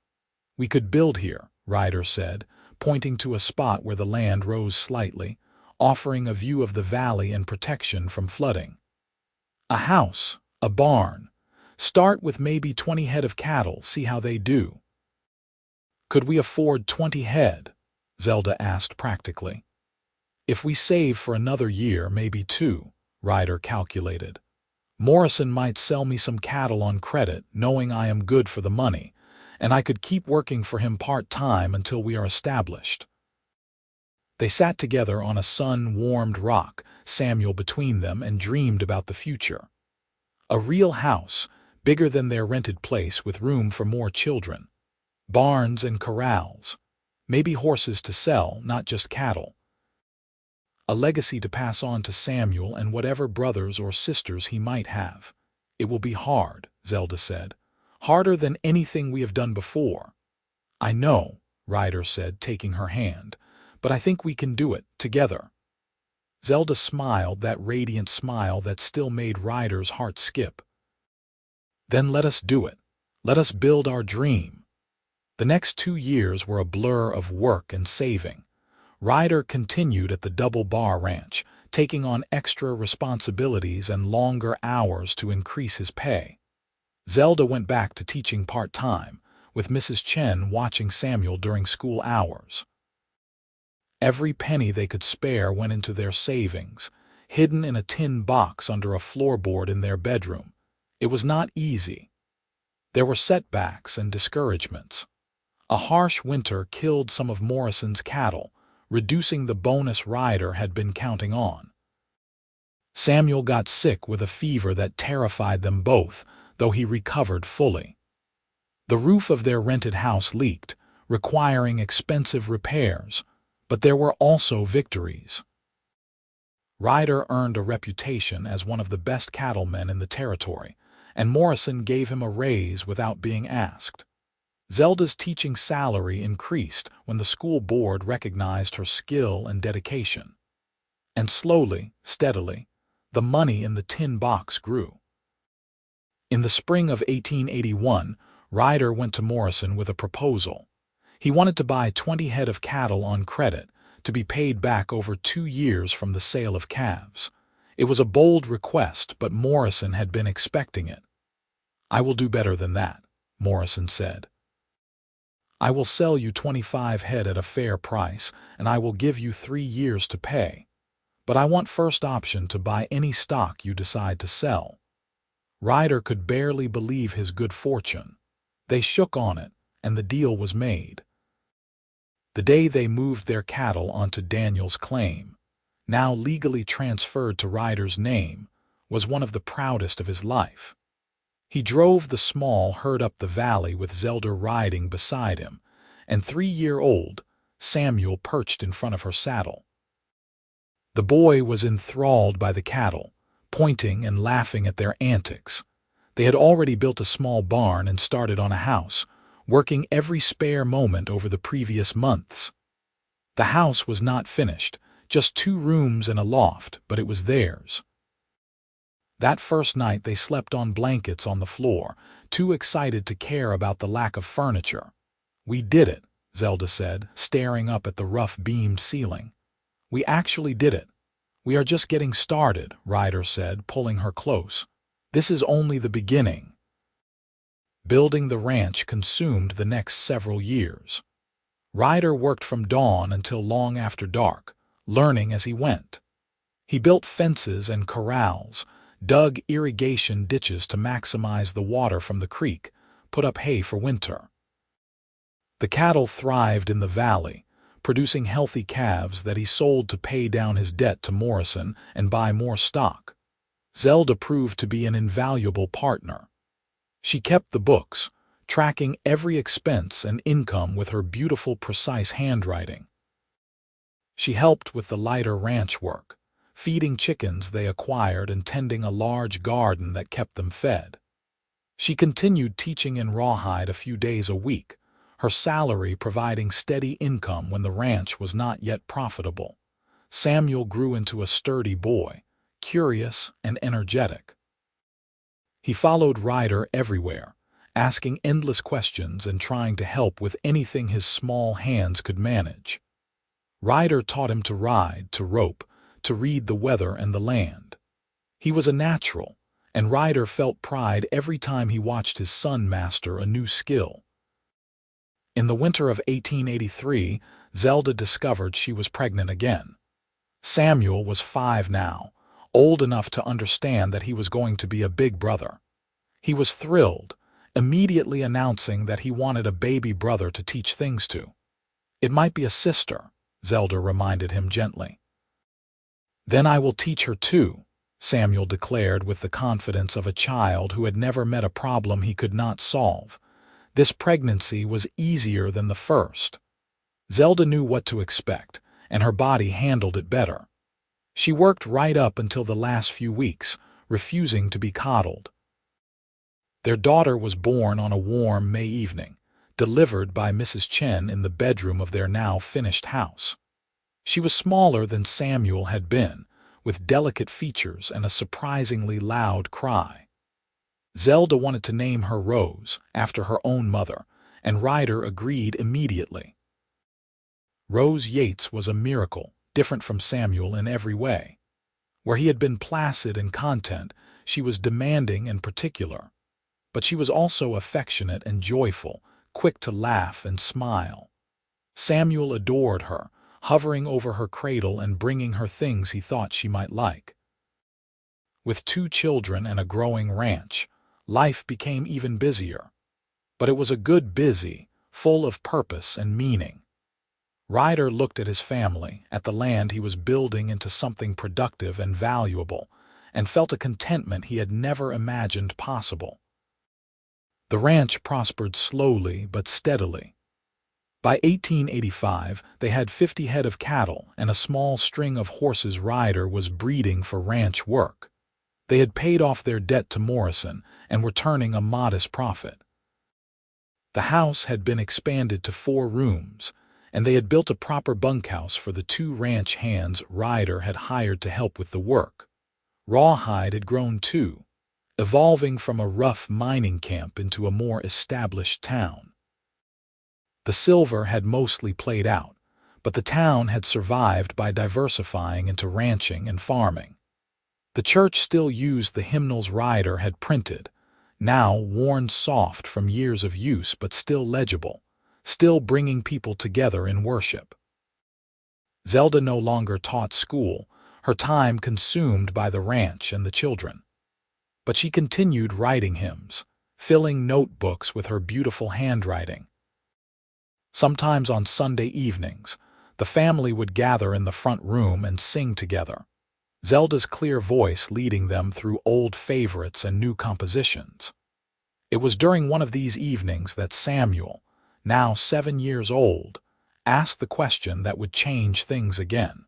"We could build here," Ryder said, pointing to a spot where the land rose slightly, offering a view of the valley and protection from flooding. "A house, a barn. Start with maybe 20 head of cattle, see how they do." "Could we afford 20 head?" Zelda asked practically. "If we save for another year, maybe 2, Ryder calculated. "Morrison might sell me some cattle on credit, knowing I am good for the money, and I could keep working for him part-time until we are established." They sat together on a sun-warmed rock, Samuel between them, and dreamed about the future. A real house, bigger than their rented place, with room for more children. Barns and corrals. Maybe horses to sell, not just cattle. A legacy to pass on to Samuel and whatever brothers or sisters he might have. "It will be hard," Zelda said. "Harder than anything we have done before." "I know," Ryder said, taking her hand, "but I think we can do it, together." Zelda smiled, that radiant smile that still made Ryder's heart skip. "Then let us do it. Let us build our dream." The next 2 years were a blur of work and saving. Ryder continued at the Double Bar Ranch, taking on extra responsibilities and longer hours to increase his pay. Zelda went back to teaching part-time, with Mrs. Chen watching Samuel during school hours. Every penny they could spare went into their savings, hidden in a tin box under a floorboard in their bedroom. It was not easy. There were setbacks and discouragements. A harsh winter killed some of Morrison's cattle, reducing the bonus Ryder had been counting on. Samuel got sick with a fever that terrified them both, though he recovered fully. The roof of their rented house leaked, requiring expensive repairs, but there were also victories. Ryder earned a reputation as one of the best cattlemen in the territory, and Morrison gave him a raise without being asked. Zelda's teaching salary increased when the school board recognized her skill and dedication. And slowly, steadily, the money in the tin box grew. In the spring of 1881, Ryder went to Morrison with a proposal. He wanted to buy 20 head of cattle on credit, to be paid back over 2 years from the sale of calves. It was a bold request, but Morrison had been expecting it. "I will do better than that," Morrison said. "I will sell you 25 head at a fair price, and I will give you 3 years to pay. But I want first option to buy any stock you decide to sell." Ryder could barely believe his good fortune. They shook on it, and the deal was made. The day they moved their cattle onto Daniel's claim, now legally transferred to Ryder's name, was one of the proudest of his life. He drove the small herd up the valley with Zelda riding beside him, and 3-year-old Samuel perched in front of her saddle. The boy was enthralled by the cattle, pointing and laughing at their antics. They had already built a small barn and started on a house, working every spare moment over the previous months. The house was not finished, just 2 rooms and a loft, but it was theirs. That first night they slept on blankets on the floor, too excited to care about the lack of furniture. "We did it," Zelda said, staring up at the rough-beamed ceiling. "We actually did it." "We are just getting started," Ryder said, pulling her close. "This is only the beginning." Building the ranch consumed the next several years. Ryder worked from dawn until long after dark, learning as he went. He built fences and corrals, dug irrigation ditches to maximize the water from the creek, put up hay for winter. The cattle thrived in the valley, producing healthy calves that he sold to pay down his debt to Morrison and buy more stock. Zelda proved to be an invaluable partner. She kept the books, tracking every expense and income with her beautiful, precise handwriting. She helped with the lighter ranch work, feeding chickens they acquired and tending a large garden that kept them fed. She continued teaching in Rawhide a few days a week, her salary providing steady income when the ranch was not yet profitable. Samuel grew into a sturdy boy, curious and energetic. He followed Ryder everywhere, asking endless questions and trying to help with anything his small hands could manage. Ryder taught him to ride, to rope, to read the weather and the land. He was a natural, and Ryder felt pride every time he watched his son master a new skill. In the winter of 1883, Zelda discovered she was pregnant again. Samuel was 5 now, old enough to understand that he was going to be a big brother. He was thrilled, immediately announcing that he wanted a baby brother to teach things to. "It might be a sister," Zelda reminded him gently. "Then I will teach her too," Samuel declared with the confidence of a child who had never met a problem he could not solve. This pregnancy was easier than the first. Zelda knew what to expect, and her body handled it better. She worked right up until the last few weeks, refusing to be coddled. Their daughter was born on a warm May evening, delivered by Mrs. Chen in the bedroom of their now finished house. She was smaller than Samuel had been, with delicate features and a surprisingly loud cry. Zelda wanted to name her Rose, after her own mother, and Ryder agreed immediately. Rose Yates was a miracle, different from Samuel in every way. Where he had been placid and content, she was demanding and particular. But she was also affectionate and joyful, quick to laugh and smile. Samuel adored her, hovering over her cradle and bringing her things he thought she might like. With 2 children and a growing ranch, life became even busier. But it was a good busy, full of purpose and meaning. Ryder looked at his family, at the land he was building into something productive and valuable, and felt a contentment he had never imagined possible. The ranch prospered slowly but steadily. By 1885, they had 50 head of cattle and a small string of horses Ryder was breeding for ranch work. They had paid off their debt to Morrison and were turning a modest profit. The house had been expanded to 4 rooms, and they had built a proper bunkhouse for the 2 ranch hands Ryder had hired to help with the work. Rawhide had grown too. evolving from a rough mining camp into a more established town. The silver had mostly played out, but the town had survived by diversifying into ranching and farming. The church still used the hymnals Ryder had printed, now worn soft from years of use but still legible, still bringing people together in worship. Zelda no longer taught school, her time consumed by the ranch and the children. But she continued writing hymns, filling notebooks with her beautiful handwriting. Sometimes on Sunday evenings, the family would gather in the front room and sing together, Zelda's clear voice leading them through old favorites and new compositions. It was during one of these evenings that Samuel, now 7 years old, asked the question that would change things again.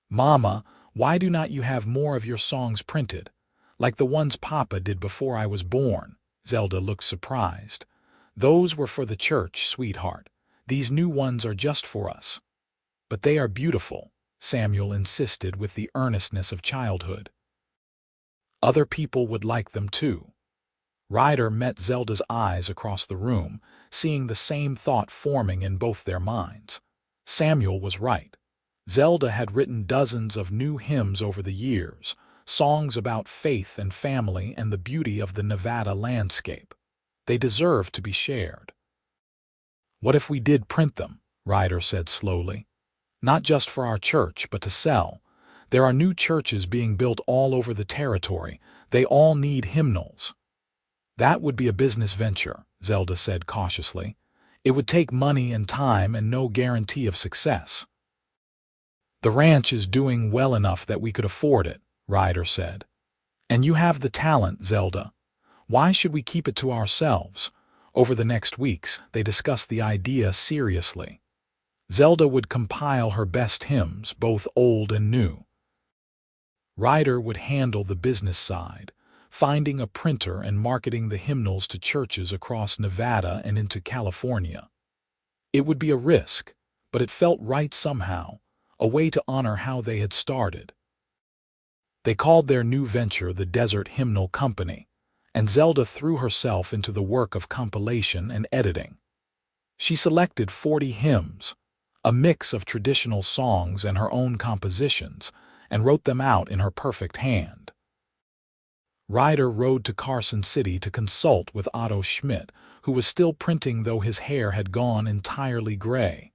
"Mama, why do not you have more of your songs printed, like the ones Papa did before I was born?" Zelda looked surprised. "Those were for the church, sweetheart. These new ones are just for us." "But they are beautiful," Samuel insisted with the earnestness of childhood. "Other people would like them too." Ryder met Zelda's eyes across the room, seeing the same thought forming in both their minds. Samuel was right. Zelda had written dozens of new hymns over the years, songs about faith and family and the beauty of the Nevada landscape. They deserved to be shared. "What if we did print them?" Ryder said slowly. "Not just for our church, but to sell. There are new churches being built all over the territory. They all need hymnals." "That would be a business venture," Zelda said cautiously. "It would take money and time and no guarantee of success." "The ranch is doing well enough that we could afford it," Ryder said. "And you have the talent, Zelda. Why should we keep it to ourselves?" Over the next weeks, they discussed the idea seriously. Zelda would compile her best hymns, both old and new. Ryder would handle the business side, finding a printer and marketing the hymnals to churches across Nevada and into California. It would be a risk, but it felt right somehow, a way to honor how they had started. They called their new venture the Desert Hymnal Company, and Zelda threw herself into the work of compilation and editing. She selected 40 hymns, a mix of traditional songs and her own compositions, and wrote them out in her perfect hand. Ryder rode to Carson City to consult with Otto Schmidt, who was still printing though his hair had gone entirely gray.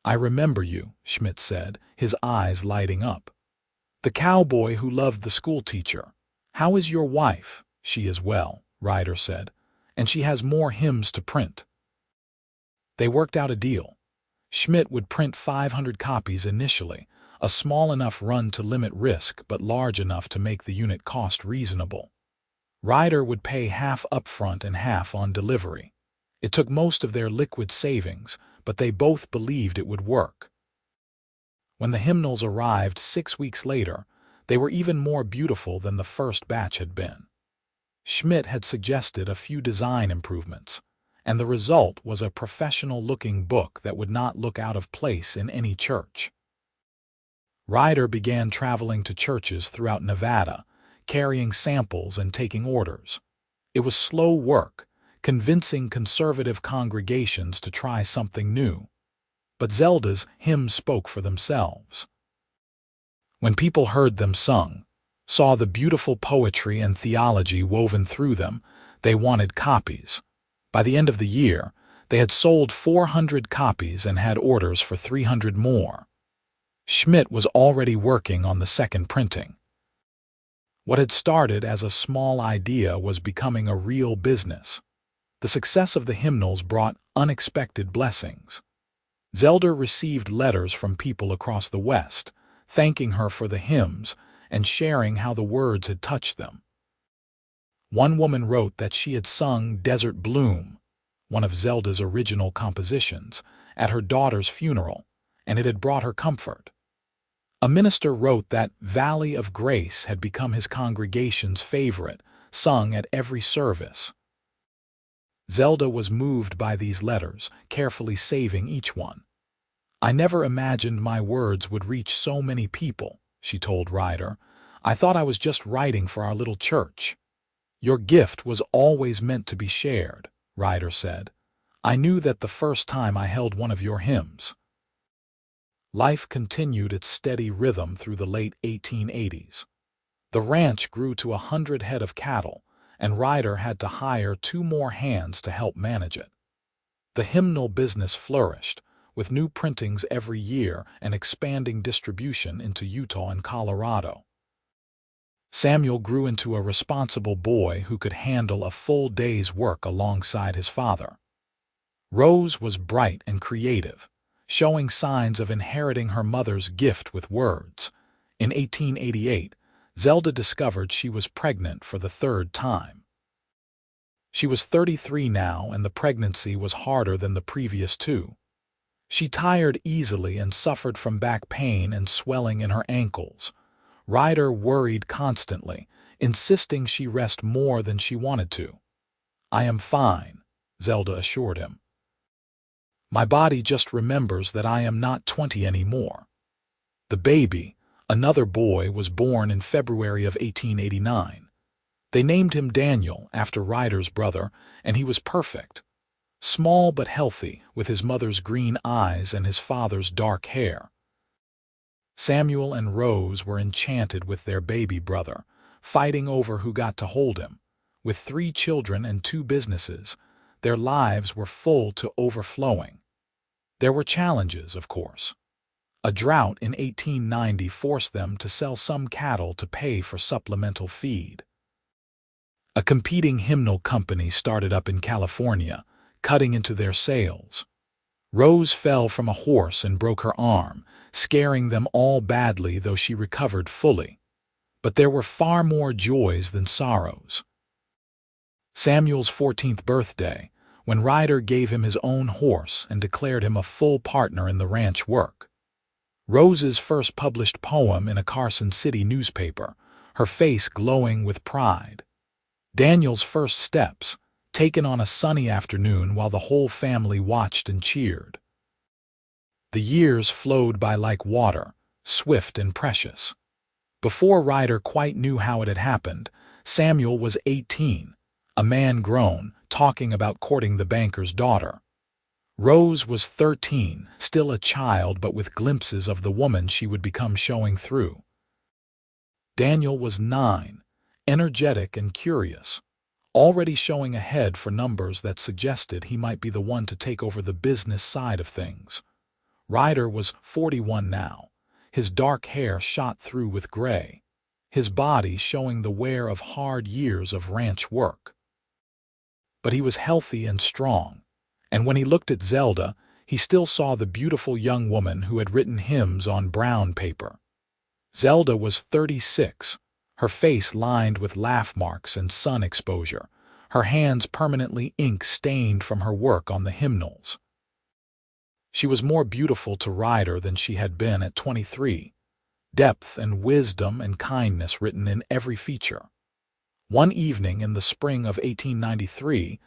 "I remember you," Schmidt said, his eyes lighting up. "The cowboy who loved the schoolteacher. How is your wife?" "She is well," Ryder said, "and she has more hymns to print." They worked out a deal. Schmidt would print 500 copies initially, a small enough run to limit risk but large enough to make the unit cost reasonable. Ryder would pay half upfront and half on delivery. It took most of their liquid savings, but they both believed it would work. When the hymnals arrived 6 weeks later, they were even more beautiful than the first batch had been. Schmidt had suggested a few design improvements, and the result was a professional-looking book that would not look out of place in any church. Ryder began traveling to churches throughout Nevada, carrying samples and taking orders. It was slow work, convincing conservative congregations to try something new. But Zelda's hymns spoke for themselves. When people heard them sung, saw the beautiful poetry and theology woven through them, they wanted copies. By the end of the year, they had sold 400 copies and had orders for 300 more. Schmidt was already working on the second printing. What had started as a small idea was becoming a real business. The success of the hymnals brought unexpected blessings. Zelda received letters from people across the West, thanking her for the hymns and sharing how the words had touched them. One woman wrote that she had sung Desert Bloom, one of Zelda's original compositions, at her daughter's funeral, and it had brought her comfort. A minister wrote that Valley of Grace had become his congregation's favorite, sung at every service. Zelda was moved by these letters, carefully saving each one. "I never imagined my words would reach so many people," she told Ryder. I thought I was just writing for our little church." "Your gift was always meant to be shared," Ryder said. "I knew that the first time I held one of your hymns." Life continued its steady rhythm through the late 1880s. The ranch grew to 100 head of cattle, and Ryder had to hire 2 more hands to help manage it. The hymnal business flourished, with new printings every year and expanding distribution into Utah and Colorado. Samuel grew into a responsible boy who could handle a full day's work alongside his father. Rose was bright and creative, showing signs of inheriting her mother's gift with words. In 1888, Zelda discovered she was pregnant for the 3rd time. She was 33 now, and the pregnancy was harder than the previous 2. She tired easily and suffered from back pain and swelling in her ankles. Ryder worried constantly, insisting she rest more than she wanted to. "I am fine," Zelda assured him. "My body just remembers that I am not 20 anymore." The baby, another boy, was born in February of 1889. They named him Daniel after Ryder's brother, and he was perfect. Small but healthy, with his mother's green eyes and his father's dark hair. Samuel and Rose were enchanted with their baby brother, fighting over who got to hold him. With 3 children and 2 businesses, their lives were full to overflowing. There were challenges, of course. A drought in 1890 forced them to sell some cattle to pay for supplemental feed. A competing hymnal company started up in California, cutting into their sales. Rose fell from a horse and broke her arm, scaring them all badly, though she recovered fully. But there were far more joys than sorrows. Samuel's 14th birthday, when Ryder gave him his own horse and declared him a full partner in the ranch work. Rose's first published poem in a Carson City newspaper, her face glowing with pride. Daniel's first steps, taken on a sunny afternoon while the whole family watched and cheered. The years flowed by like water, swift and precious. Before Ryder quite knew how it had happened, Samuel was 18, a man grown, talking about courting the banker's daughter. Rose was 13, still a child but with glimpses of the woman she would become showing through. Daniel was 9, energetic and curious, already showing a head for numbers that suggested he might be the one to take over the business side of things. Ryder was 41 now, his dark hair shot through with gray, his body showing the wear of hard years of ranch work. But he was healthy and strong, and when he looked at Zelda, he still saw the beautiful young woman who had written hymns on brown paper. Zelda was 36, her face lined with laugh marks and sun exposure, her hands permanently ink-stained from her work on the hymnals. She was more beautiful to Ryder than she had been at 23, depth and wisdom and kindness written in every feature. One evening in the spring of 1893,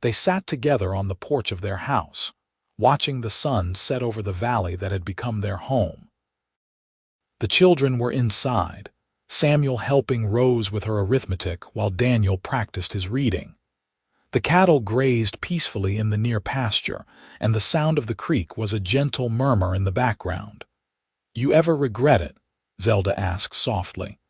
they sat together on the porch of their house, watching the sun set over the valley that had become their home. The children were inside, Samuel helping Rose with her arithmetic while Daniel practiced his reading. The cattle grazed peacefully in the near pasture, and the sound of the creek was a gentle murmur in the background. "You ever regret it?" Zelda asked softly.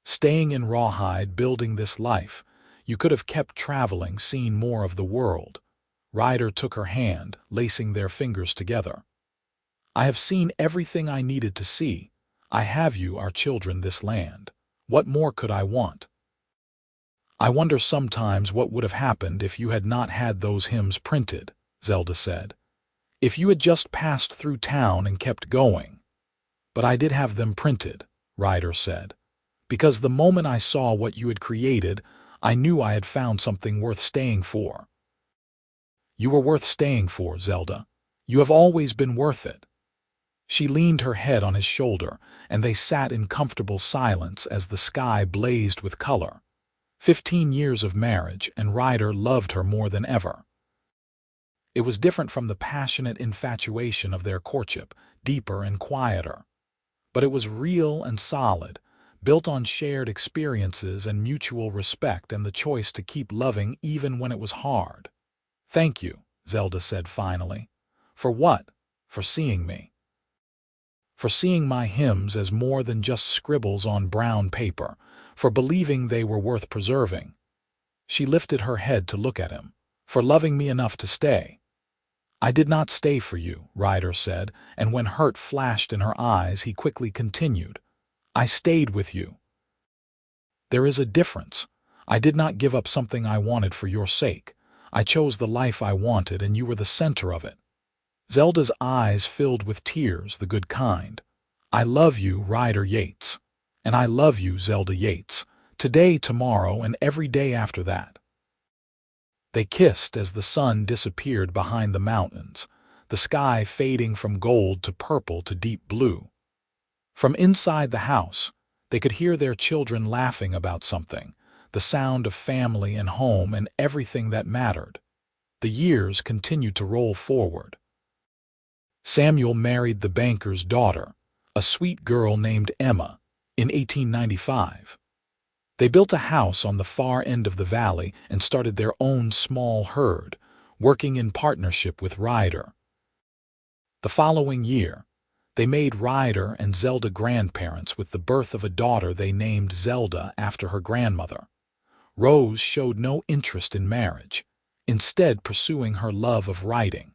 "Staying in Rawhide, building this life, you could have kept traveling, seen more of the world." Ryder took her hand, lacing their fingers together. "I have seen everything I needed to see. I have you, our children, this land. What more could I want?" "I wonder sometimes what would have happened if you had not had those hymns printed," Zelda said. "If you had just passed through town and kept going." "But I did have them printed," Ryder said, "because the moment I saw what you had created, I knew I had found something worth staying for." "You were worth staying for, Zelda. You have always been worth it." She leaned her head on his shoulder, and they sat in comfortable silence as the sky blazed with color. 15 years of marriage, and Ryder loved her more than ever. It was different from the passionate infatuation of their courtship, deeper and quieter. But it was real and solid, built on shared experiences and mutual respect and the choice to keep loving even when it was hard. "Thank you," Zelda said finally. "For what?" "For seeing me. For seeing my hymns as more than just scribbles on brown paper, for believing they were worth preserving." She lifted her head to look at him. "For loving me enough to stay." "I did not stay for you," Ryder said, and when hurt flashed in her eyes, he quickly continued, "I stayed with you. There is a difference. I did not give up something I wanted for your sake. I chose the life I wanted, and you were the center of it." Zelda's eyes filled with tears, the good kind. "I love you, Ryder Yates. And I love you, Zelda Yates. Today, tomorrow, and every day after that." They kissed as the sun disappeared behind the mountains, the sky fading from gold to purple to deep blue. From inside the house, they could hear their children laughing about something, the sound of family and home and everything that mattered. The years continued to roll forward. Samuel married the banker's daughter, a sweet girl named Emma, in 1895. They built a house on the far end of the valley and started their own small herd, working in partnership with Ryder. The following year, they made Ryder and Zelda grandparents with the birth of a daughter they named Zelda after her grandmother. Rose showed no interest in marriage, instead pursuing her love of writing.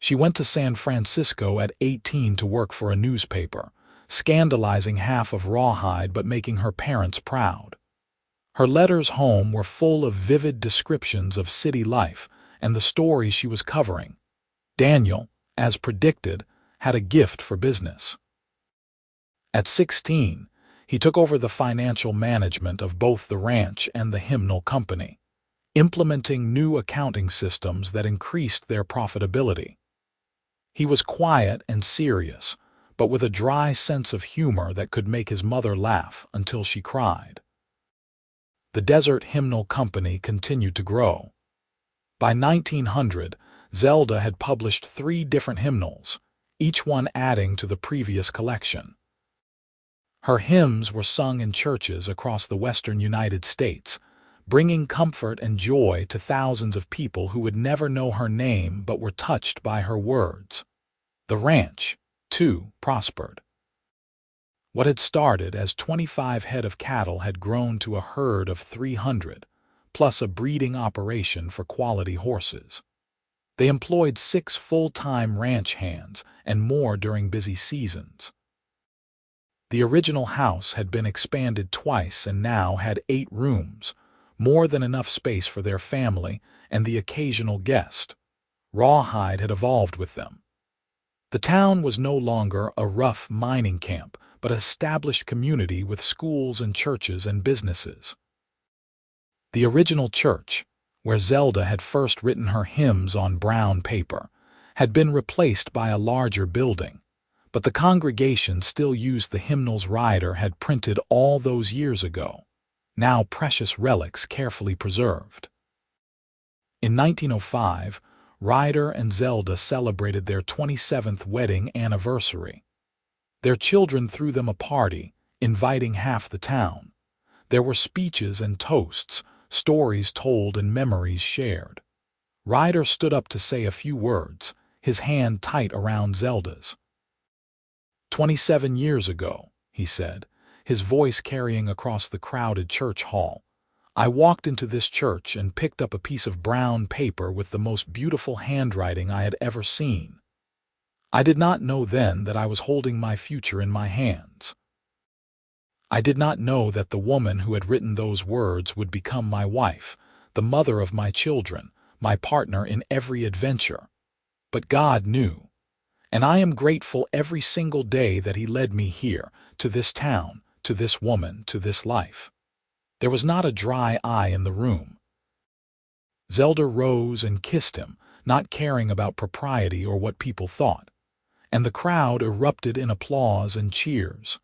She went to San Francisco at 18 to work for a newspaper, scandalizing half of Rawhide but making her parents proud. Her letters home were full of vivid descriptions of city life and the stories she was covering. Daniel, as predicted, had a gift for business. At 16, he took over the financial management of both the ranch and the hymnal company, implementing new accounting systems that increased their profitability. He was quiet and serious, but with a dry sense of humor that could make his mother laugh until she cried. The Desert Hymnal Company continued to grow. By 1900, Zelda had published 3 different hymnals, each one adding to the previous collection. Her hymns were sung in churches across the western United States, bringing comfort and joy to thousands of people who would never know her name but were touched by her words. The ranch, too, prospered. What had started as 25 head of cattle had grown to a herd of 300, plus a breeding operation for quality horses. They employed 6 full-time ranch hands and more during busy seasons. The original house had been expanded twice and now had 8 rooms, more than enough space for their family and the occasional guest. Rawhide had evolved with them. The town was no longer a rough mining camp, but an established community with schools and churches and businesses. The original church, where Zelda had first written her hymns on brown paper, had been replaced by a larger building, but the congregation still used the hymnals Ryder had printed all those years ago, now precious relics carefully preserved. In 1905, Ryder and Zelda celebrated their 27th wedding anniversary. Their children threw them a party, inviting half the town. There were speeches and toasts, stories told and memories shared. Ryder stood up to say a few words, his hand tight around Zelda's. 27 years ago, he said, his voice carrying across the crowded church hall, I walked into this church and picked up a piece of brown paper with the most beautiful handwriting I had ever seen. I did not know then that I was holding my future in my hands. I did not know that the woman who had written those words would become my wife, the mother of my children, my partner in every adventure. But God knew, and I am grateful every single day that He led me here, to this town, to this woman, to this life. There was not a dry eye in the room. Zelda rose and kissed him, not caring about propriety or what people thought, and the crowd erupted in applause and cheers.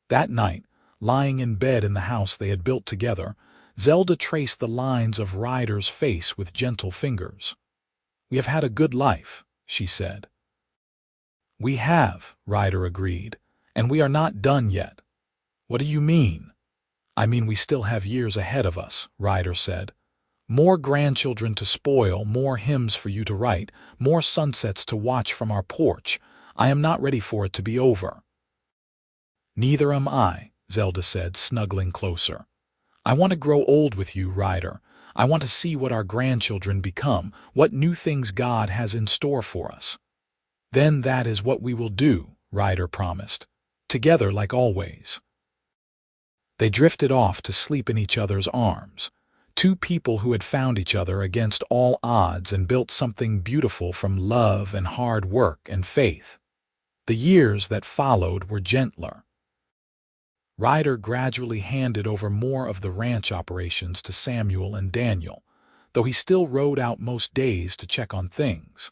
That night, lying in bed in the house they had built together, Zelda traced the lines of Ryder's face with gentle fingers. "We have had a good life," she said. "We have," Ryder agreed, "and we are not done yet." What do you mean? I mean we still have years ahead of us, Ryder said. More grandchildren to spoil, more hymns for you to write, more sunsets to watch from our porch. I am not ready for it to be over. Neither am I, Zelda said, snuggling closer. I want to grow old with you, Ryder. I want to see what our grandchildren become, what new things God has in store for us. Then that is what we will do, Ryder promised. Together like always. They drifted off to sleep in each other's arms. Two people who had found each other against all odds and built something beautiful from love and hard work and faith. The years that followed were gentler. Ryder gradually handed over more of the ranch operations to Samuel and Daniel, though he still rode out most days to check on things.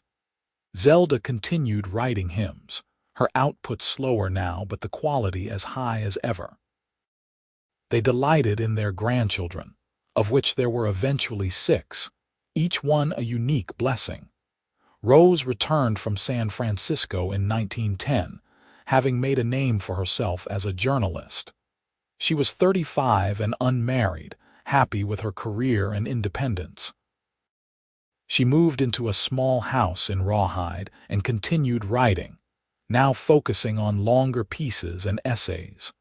Zelda continued writing hymns, her output slower now but the quality as high as ever. They delighted in their grandchildren, of which there were eventually 6, each one a unique blessing. Rose returned from San Francisco in 1910, having made a name for herself as a journalist. She was 35 and unmarried, happy with her career and independence. She moved into a small house in Rawhide and continued writing, now focusing on longer pieces and essays.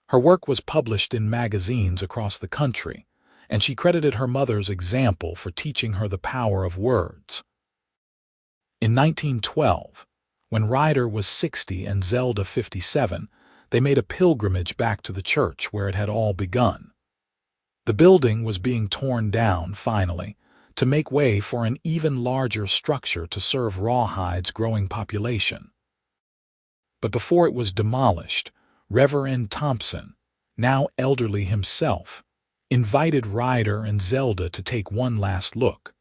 Her work was published in magazines across the country, and she credited her mother's example for teaching her the power of words. In 1912, when Ryder was 60 and Zelda 57, they made a pilgrimage back to the church where it had all begun. The building was being torn down, finally, to make way for an even larger structure to serve Rawhide's growing population. But before it was demolished, Reverend Thompson, now elderly himself, invited Ryder and Zelda to take one last look.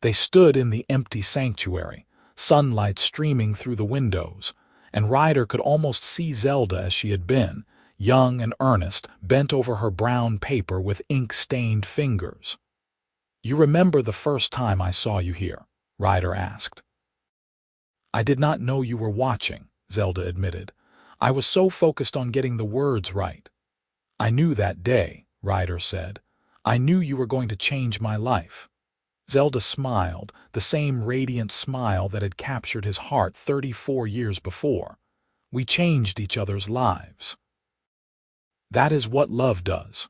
They stood in the empty sanctuary, sunlight streaming through the windows, and Ryder could almost see Zelda as she had been, young and earnest, bent over her brown paper with ink-stained fingers. "You remember the first time I saw you here?" Ryder asked. "I did not know you were watching," Zelda admitted. "I was so focused on getting the words right." "I knew that day," Ryder said. "I knew you were going to change my life." Zelda smiled, the same radiant smile that had captured his heart 34 years before. "We changed each other's lives." That is what love does.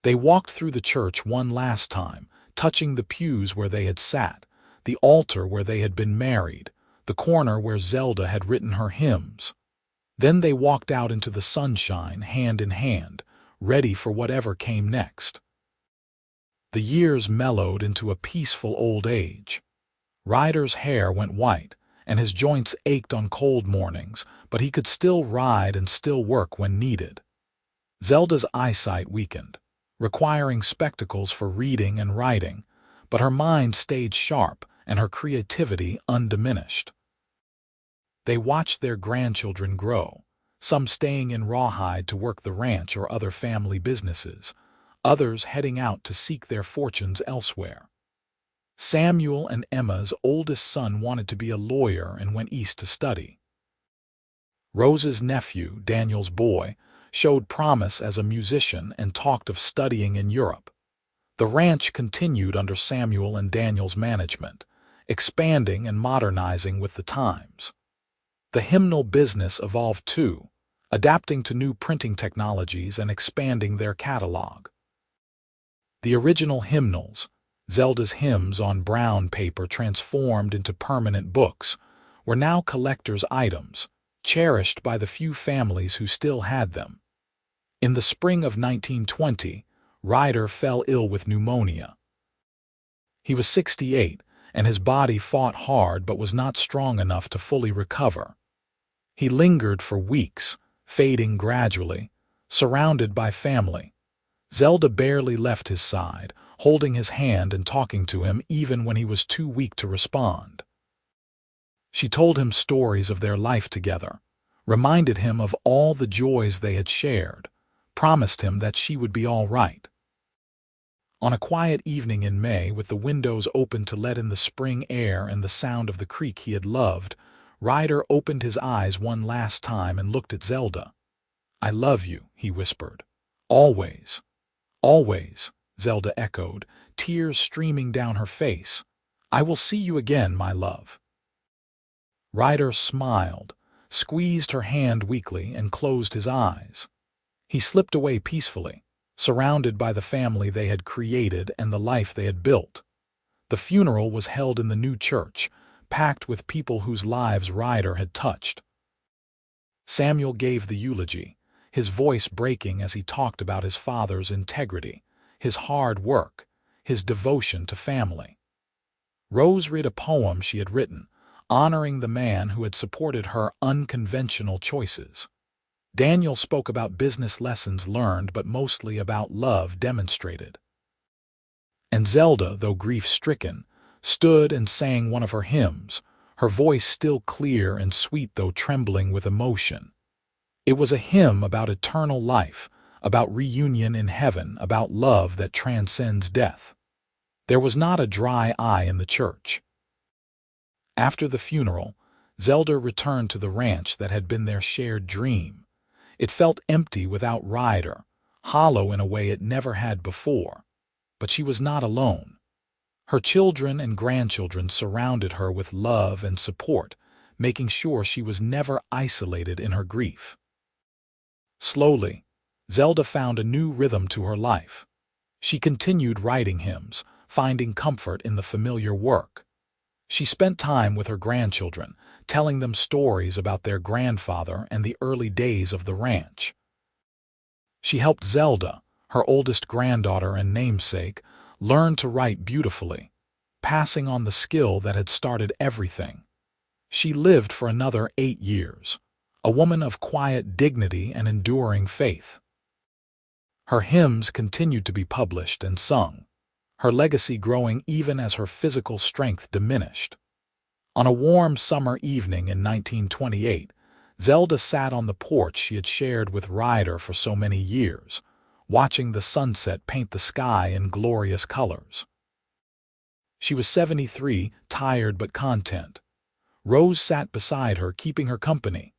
They walked through the church one last time, touching the pews where they had sat, the altar where they had been married, the corner where Zelda had written her hymns. Then they walked out into the sunshine, hand in hand, ready for whatever came next. The years mellowed into a peaceful old age. Ryder's hair went white, and his joints ached on cold mornings, but he could still ride and still work when needed. Zelda's eyesight weakened, requiring spectacles for reading and writing, but her mind stayed sharp and her creativity undiminished. They watched their grandchildren grow, some staying in Rawhide to work the ranch or other family businesses, others heading out to seek their fortunes elsewhere. Samuel and Emma's oldest son wanted to be a lawyer and went east to study. Rose's nephew, Daniel's boy, showed promise as a musician and talked of studying in Europe. The ranch continued under Samuel and Daniel's management, expanding and modernizing with the times. The hymnal business evolved too, adapting to new printing technologies and expanding their catalog. The original hymnals, Zelda's hymns on brown paper transformed into permanent books, were now collector's items, cherished by the few families who still had them. In the spring of 1920, Ryder fell ill with pneumonia. He was 68, and his body fought hard but was not strong enough to fully recover. He lingered for weeks, fading gradually, surrounded by family. Zelda barely left his side, holding his hand and talking to him even when he was too weak to respond. She told him stories of their life together, reminded him of all the joys they had shared, promised him that she would be all right. On a quiet evening in May, with the windows open to let in the spring air and the sound of the creek he had loved, Ryder opened his eyes one last time and looked at Zelda. I love you, he whispered. Always. Always, Zelda echoed, tears streaming down her face. I will see you again, my love. Ryder smiled, squeezed her hand weakly, and closed his eyes. He slipped away peacefully, surrounded by the family they had created and the life they had built. The funeral was held in the new church, packed with people whose lives Ryder had touched. Samuel gave the eulogy, his voice breaking as he talked about his father's integrity, his hard work, his devotion to family. Rose read a poem she had written, honoring the man who had supported her unconventional choices. Daniel spoke about business lessons learned, but mostly about love demonstrated. And Zelda, though grief-stricken, stood and sang one of her hymns, her voice still clear and sweet though trembling with emotion. It was a hymn about eternal life, about reunion in heaven, about love that transcends death. There was not a dry eye in the church. After the funeral, Zelda returned to the ranch that had been their shared dream. It felt empty without Ryder, hollow in a way it never had before. But she was not alone. Her children and grandchildren surrounded her with love and support, making sure she was never isolated in her grief. Slowly, Zelda found a new rhythm to her life. She continued writing hymns, finding comfort in the familiar work. She spent time with her grandchildren, telling them stories about their grandfather and the early days of the ranch. She helped Zelda, her oldest granddaughter and namesake, learn to write beautifully, passing on the skill that had started everything. She lived for another 8 years, a woman of quiet dignity and enduring faith. Her hymns continued to be published and sung, her legacy growing even as her physical strength diminished. On a warm summer evening in 1928, Zelda sat on the porch she had shared with Ryder for so many years, watching the sunset paint the sky in glorious colors. She was 73, tired but content. Rose sat beside her, keeping her company.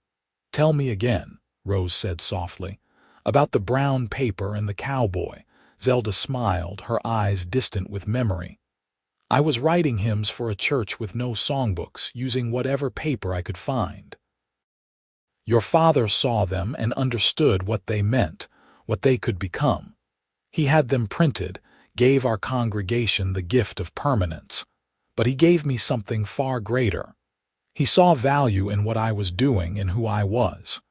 "Tell me again," Rose said softly, "about the brown paper and the cowboy." Zelda smiled, her eyes distant with memory. "I was writing hymns for a church with no songbooks, using whatever paper I could find. Your father saw them and understood what they meant, what they could become. He had them printed, gave our congregation the gift of permanence. But he gave me something far greater. He saw value in what I was doing and who I was.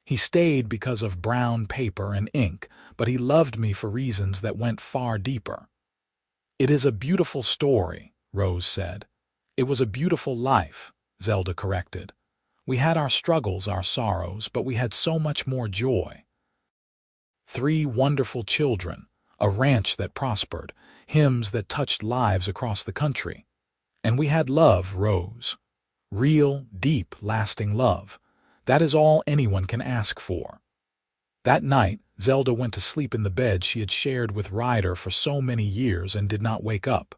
He stayed because of brown paper and ink, but he loved me for reasons that went far deeper." "It is a beautiful story," Rose said. "It was a beautiful life," Zelda corrected. "We had our struggles, our sorrows, but we had so much more joy. 3 wonderful children, a ranch that prospered, hymns that touched lives across the country. And we had love, Rose. Real, deep, lasting love. That is all anyone can ask for." That night, Zelda went to sleep in the bed she had shared with Ryder for so many years and did not wake up.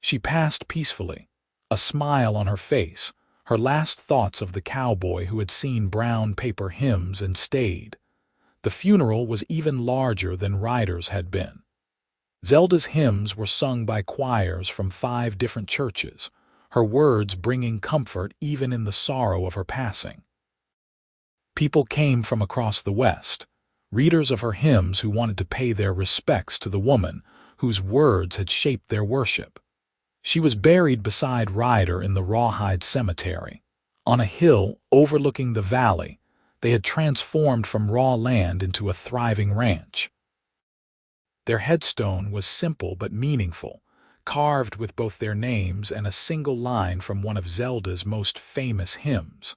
She passed peacefully, a smile on her face, her last thoughts of the cowboy who had seen brown paper hymns and stayed. The funeral was even larger than Ryder's had been. Zelda's hymns were sung by choirs from 5 different churches, her words bringing comfort even in the sorrow of her passing. People came from across the West, readers of her hymns who wanted to pay their respects to the woman whose words had shaped their worship. She was buried beside Ryder in the Rawhide Cemetery. On a hill overlooking the valley, they had transformed from raw land into a thriving ranch. Their headstone was simple but meaningful, carved with both their names and a single line from one of Zelda's most famous hymns.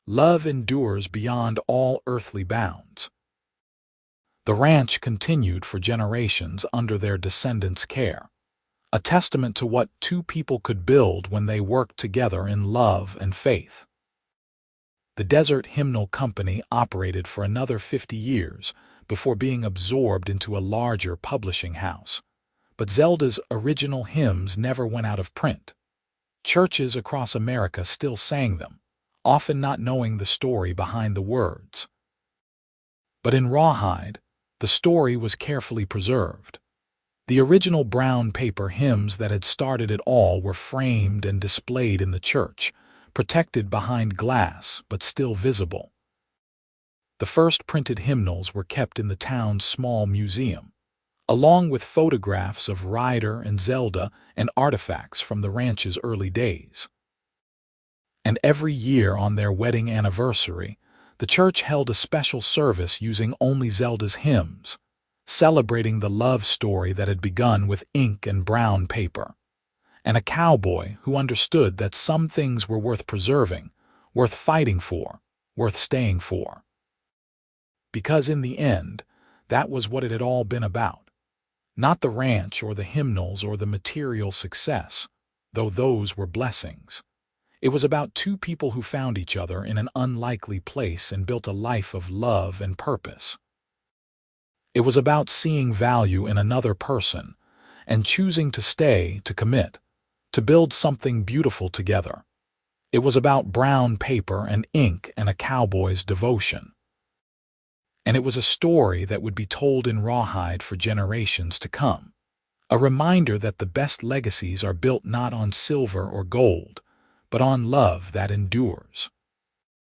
"Love endures beyond all earthly bounds." The ranch continued for generations under their descendants' care, a testament to what 2 people could build when they worked together in love and faith. The Desert Hymnal Company operated for another 50 years before being absorbed into a larger publishing house. But Zelda's original hymns never went out of print. Churches across America still sang them, often not knowing the story behind the words. But in Rawhide, the story was carefully preserved. The original brown paper hymns that had started it all were framed and displayed in the church, protected behind glass but still visible. The first printed hymnals were kept in the town's small museum, along with photographs of Ryder and Zelda and artifacts from the ranch's early days. And every year on their wedding anniversary, the church held a special service using only Zelda's hymns, celebrating the love story that had begun with ink and brown paper, and a cowboy who understood that some things were worth preserving, worth fighting for, worth staying for. Because in the end, that was what it had all been about. Not the ranch or the hymnals or the material success, though those were blessings. It was about two people who found each other in an unlikely place and built a life of love and purpose. It was about seeing value in another person and choosing to stay, to commit, to build something beautiful together. It was about brown paper and ink and a cowboy's devotion. And it was a story that would be told in Rawhide for generations to come. A reminder that the best legacies are built not on silver or gold, but on love that endures.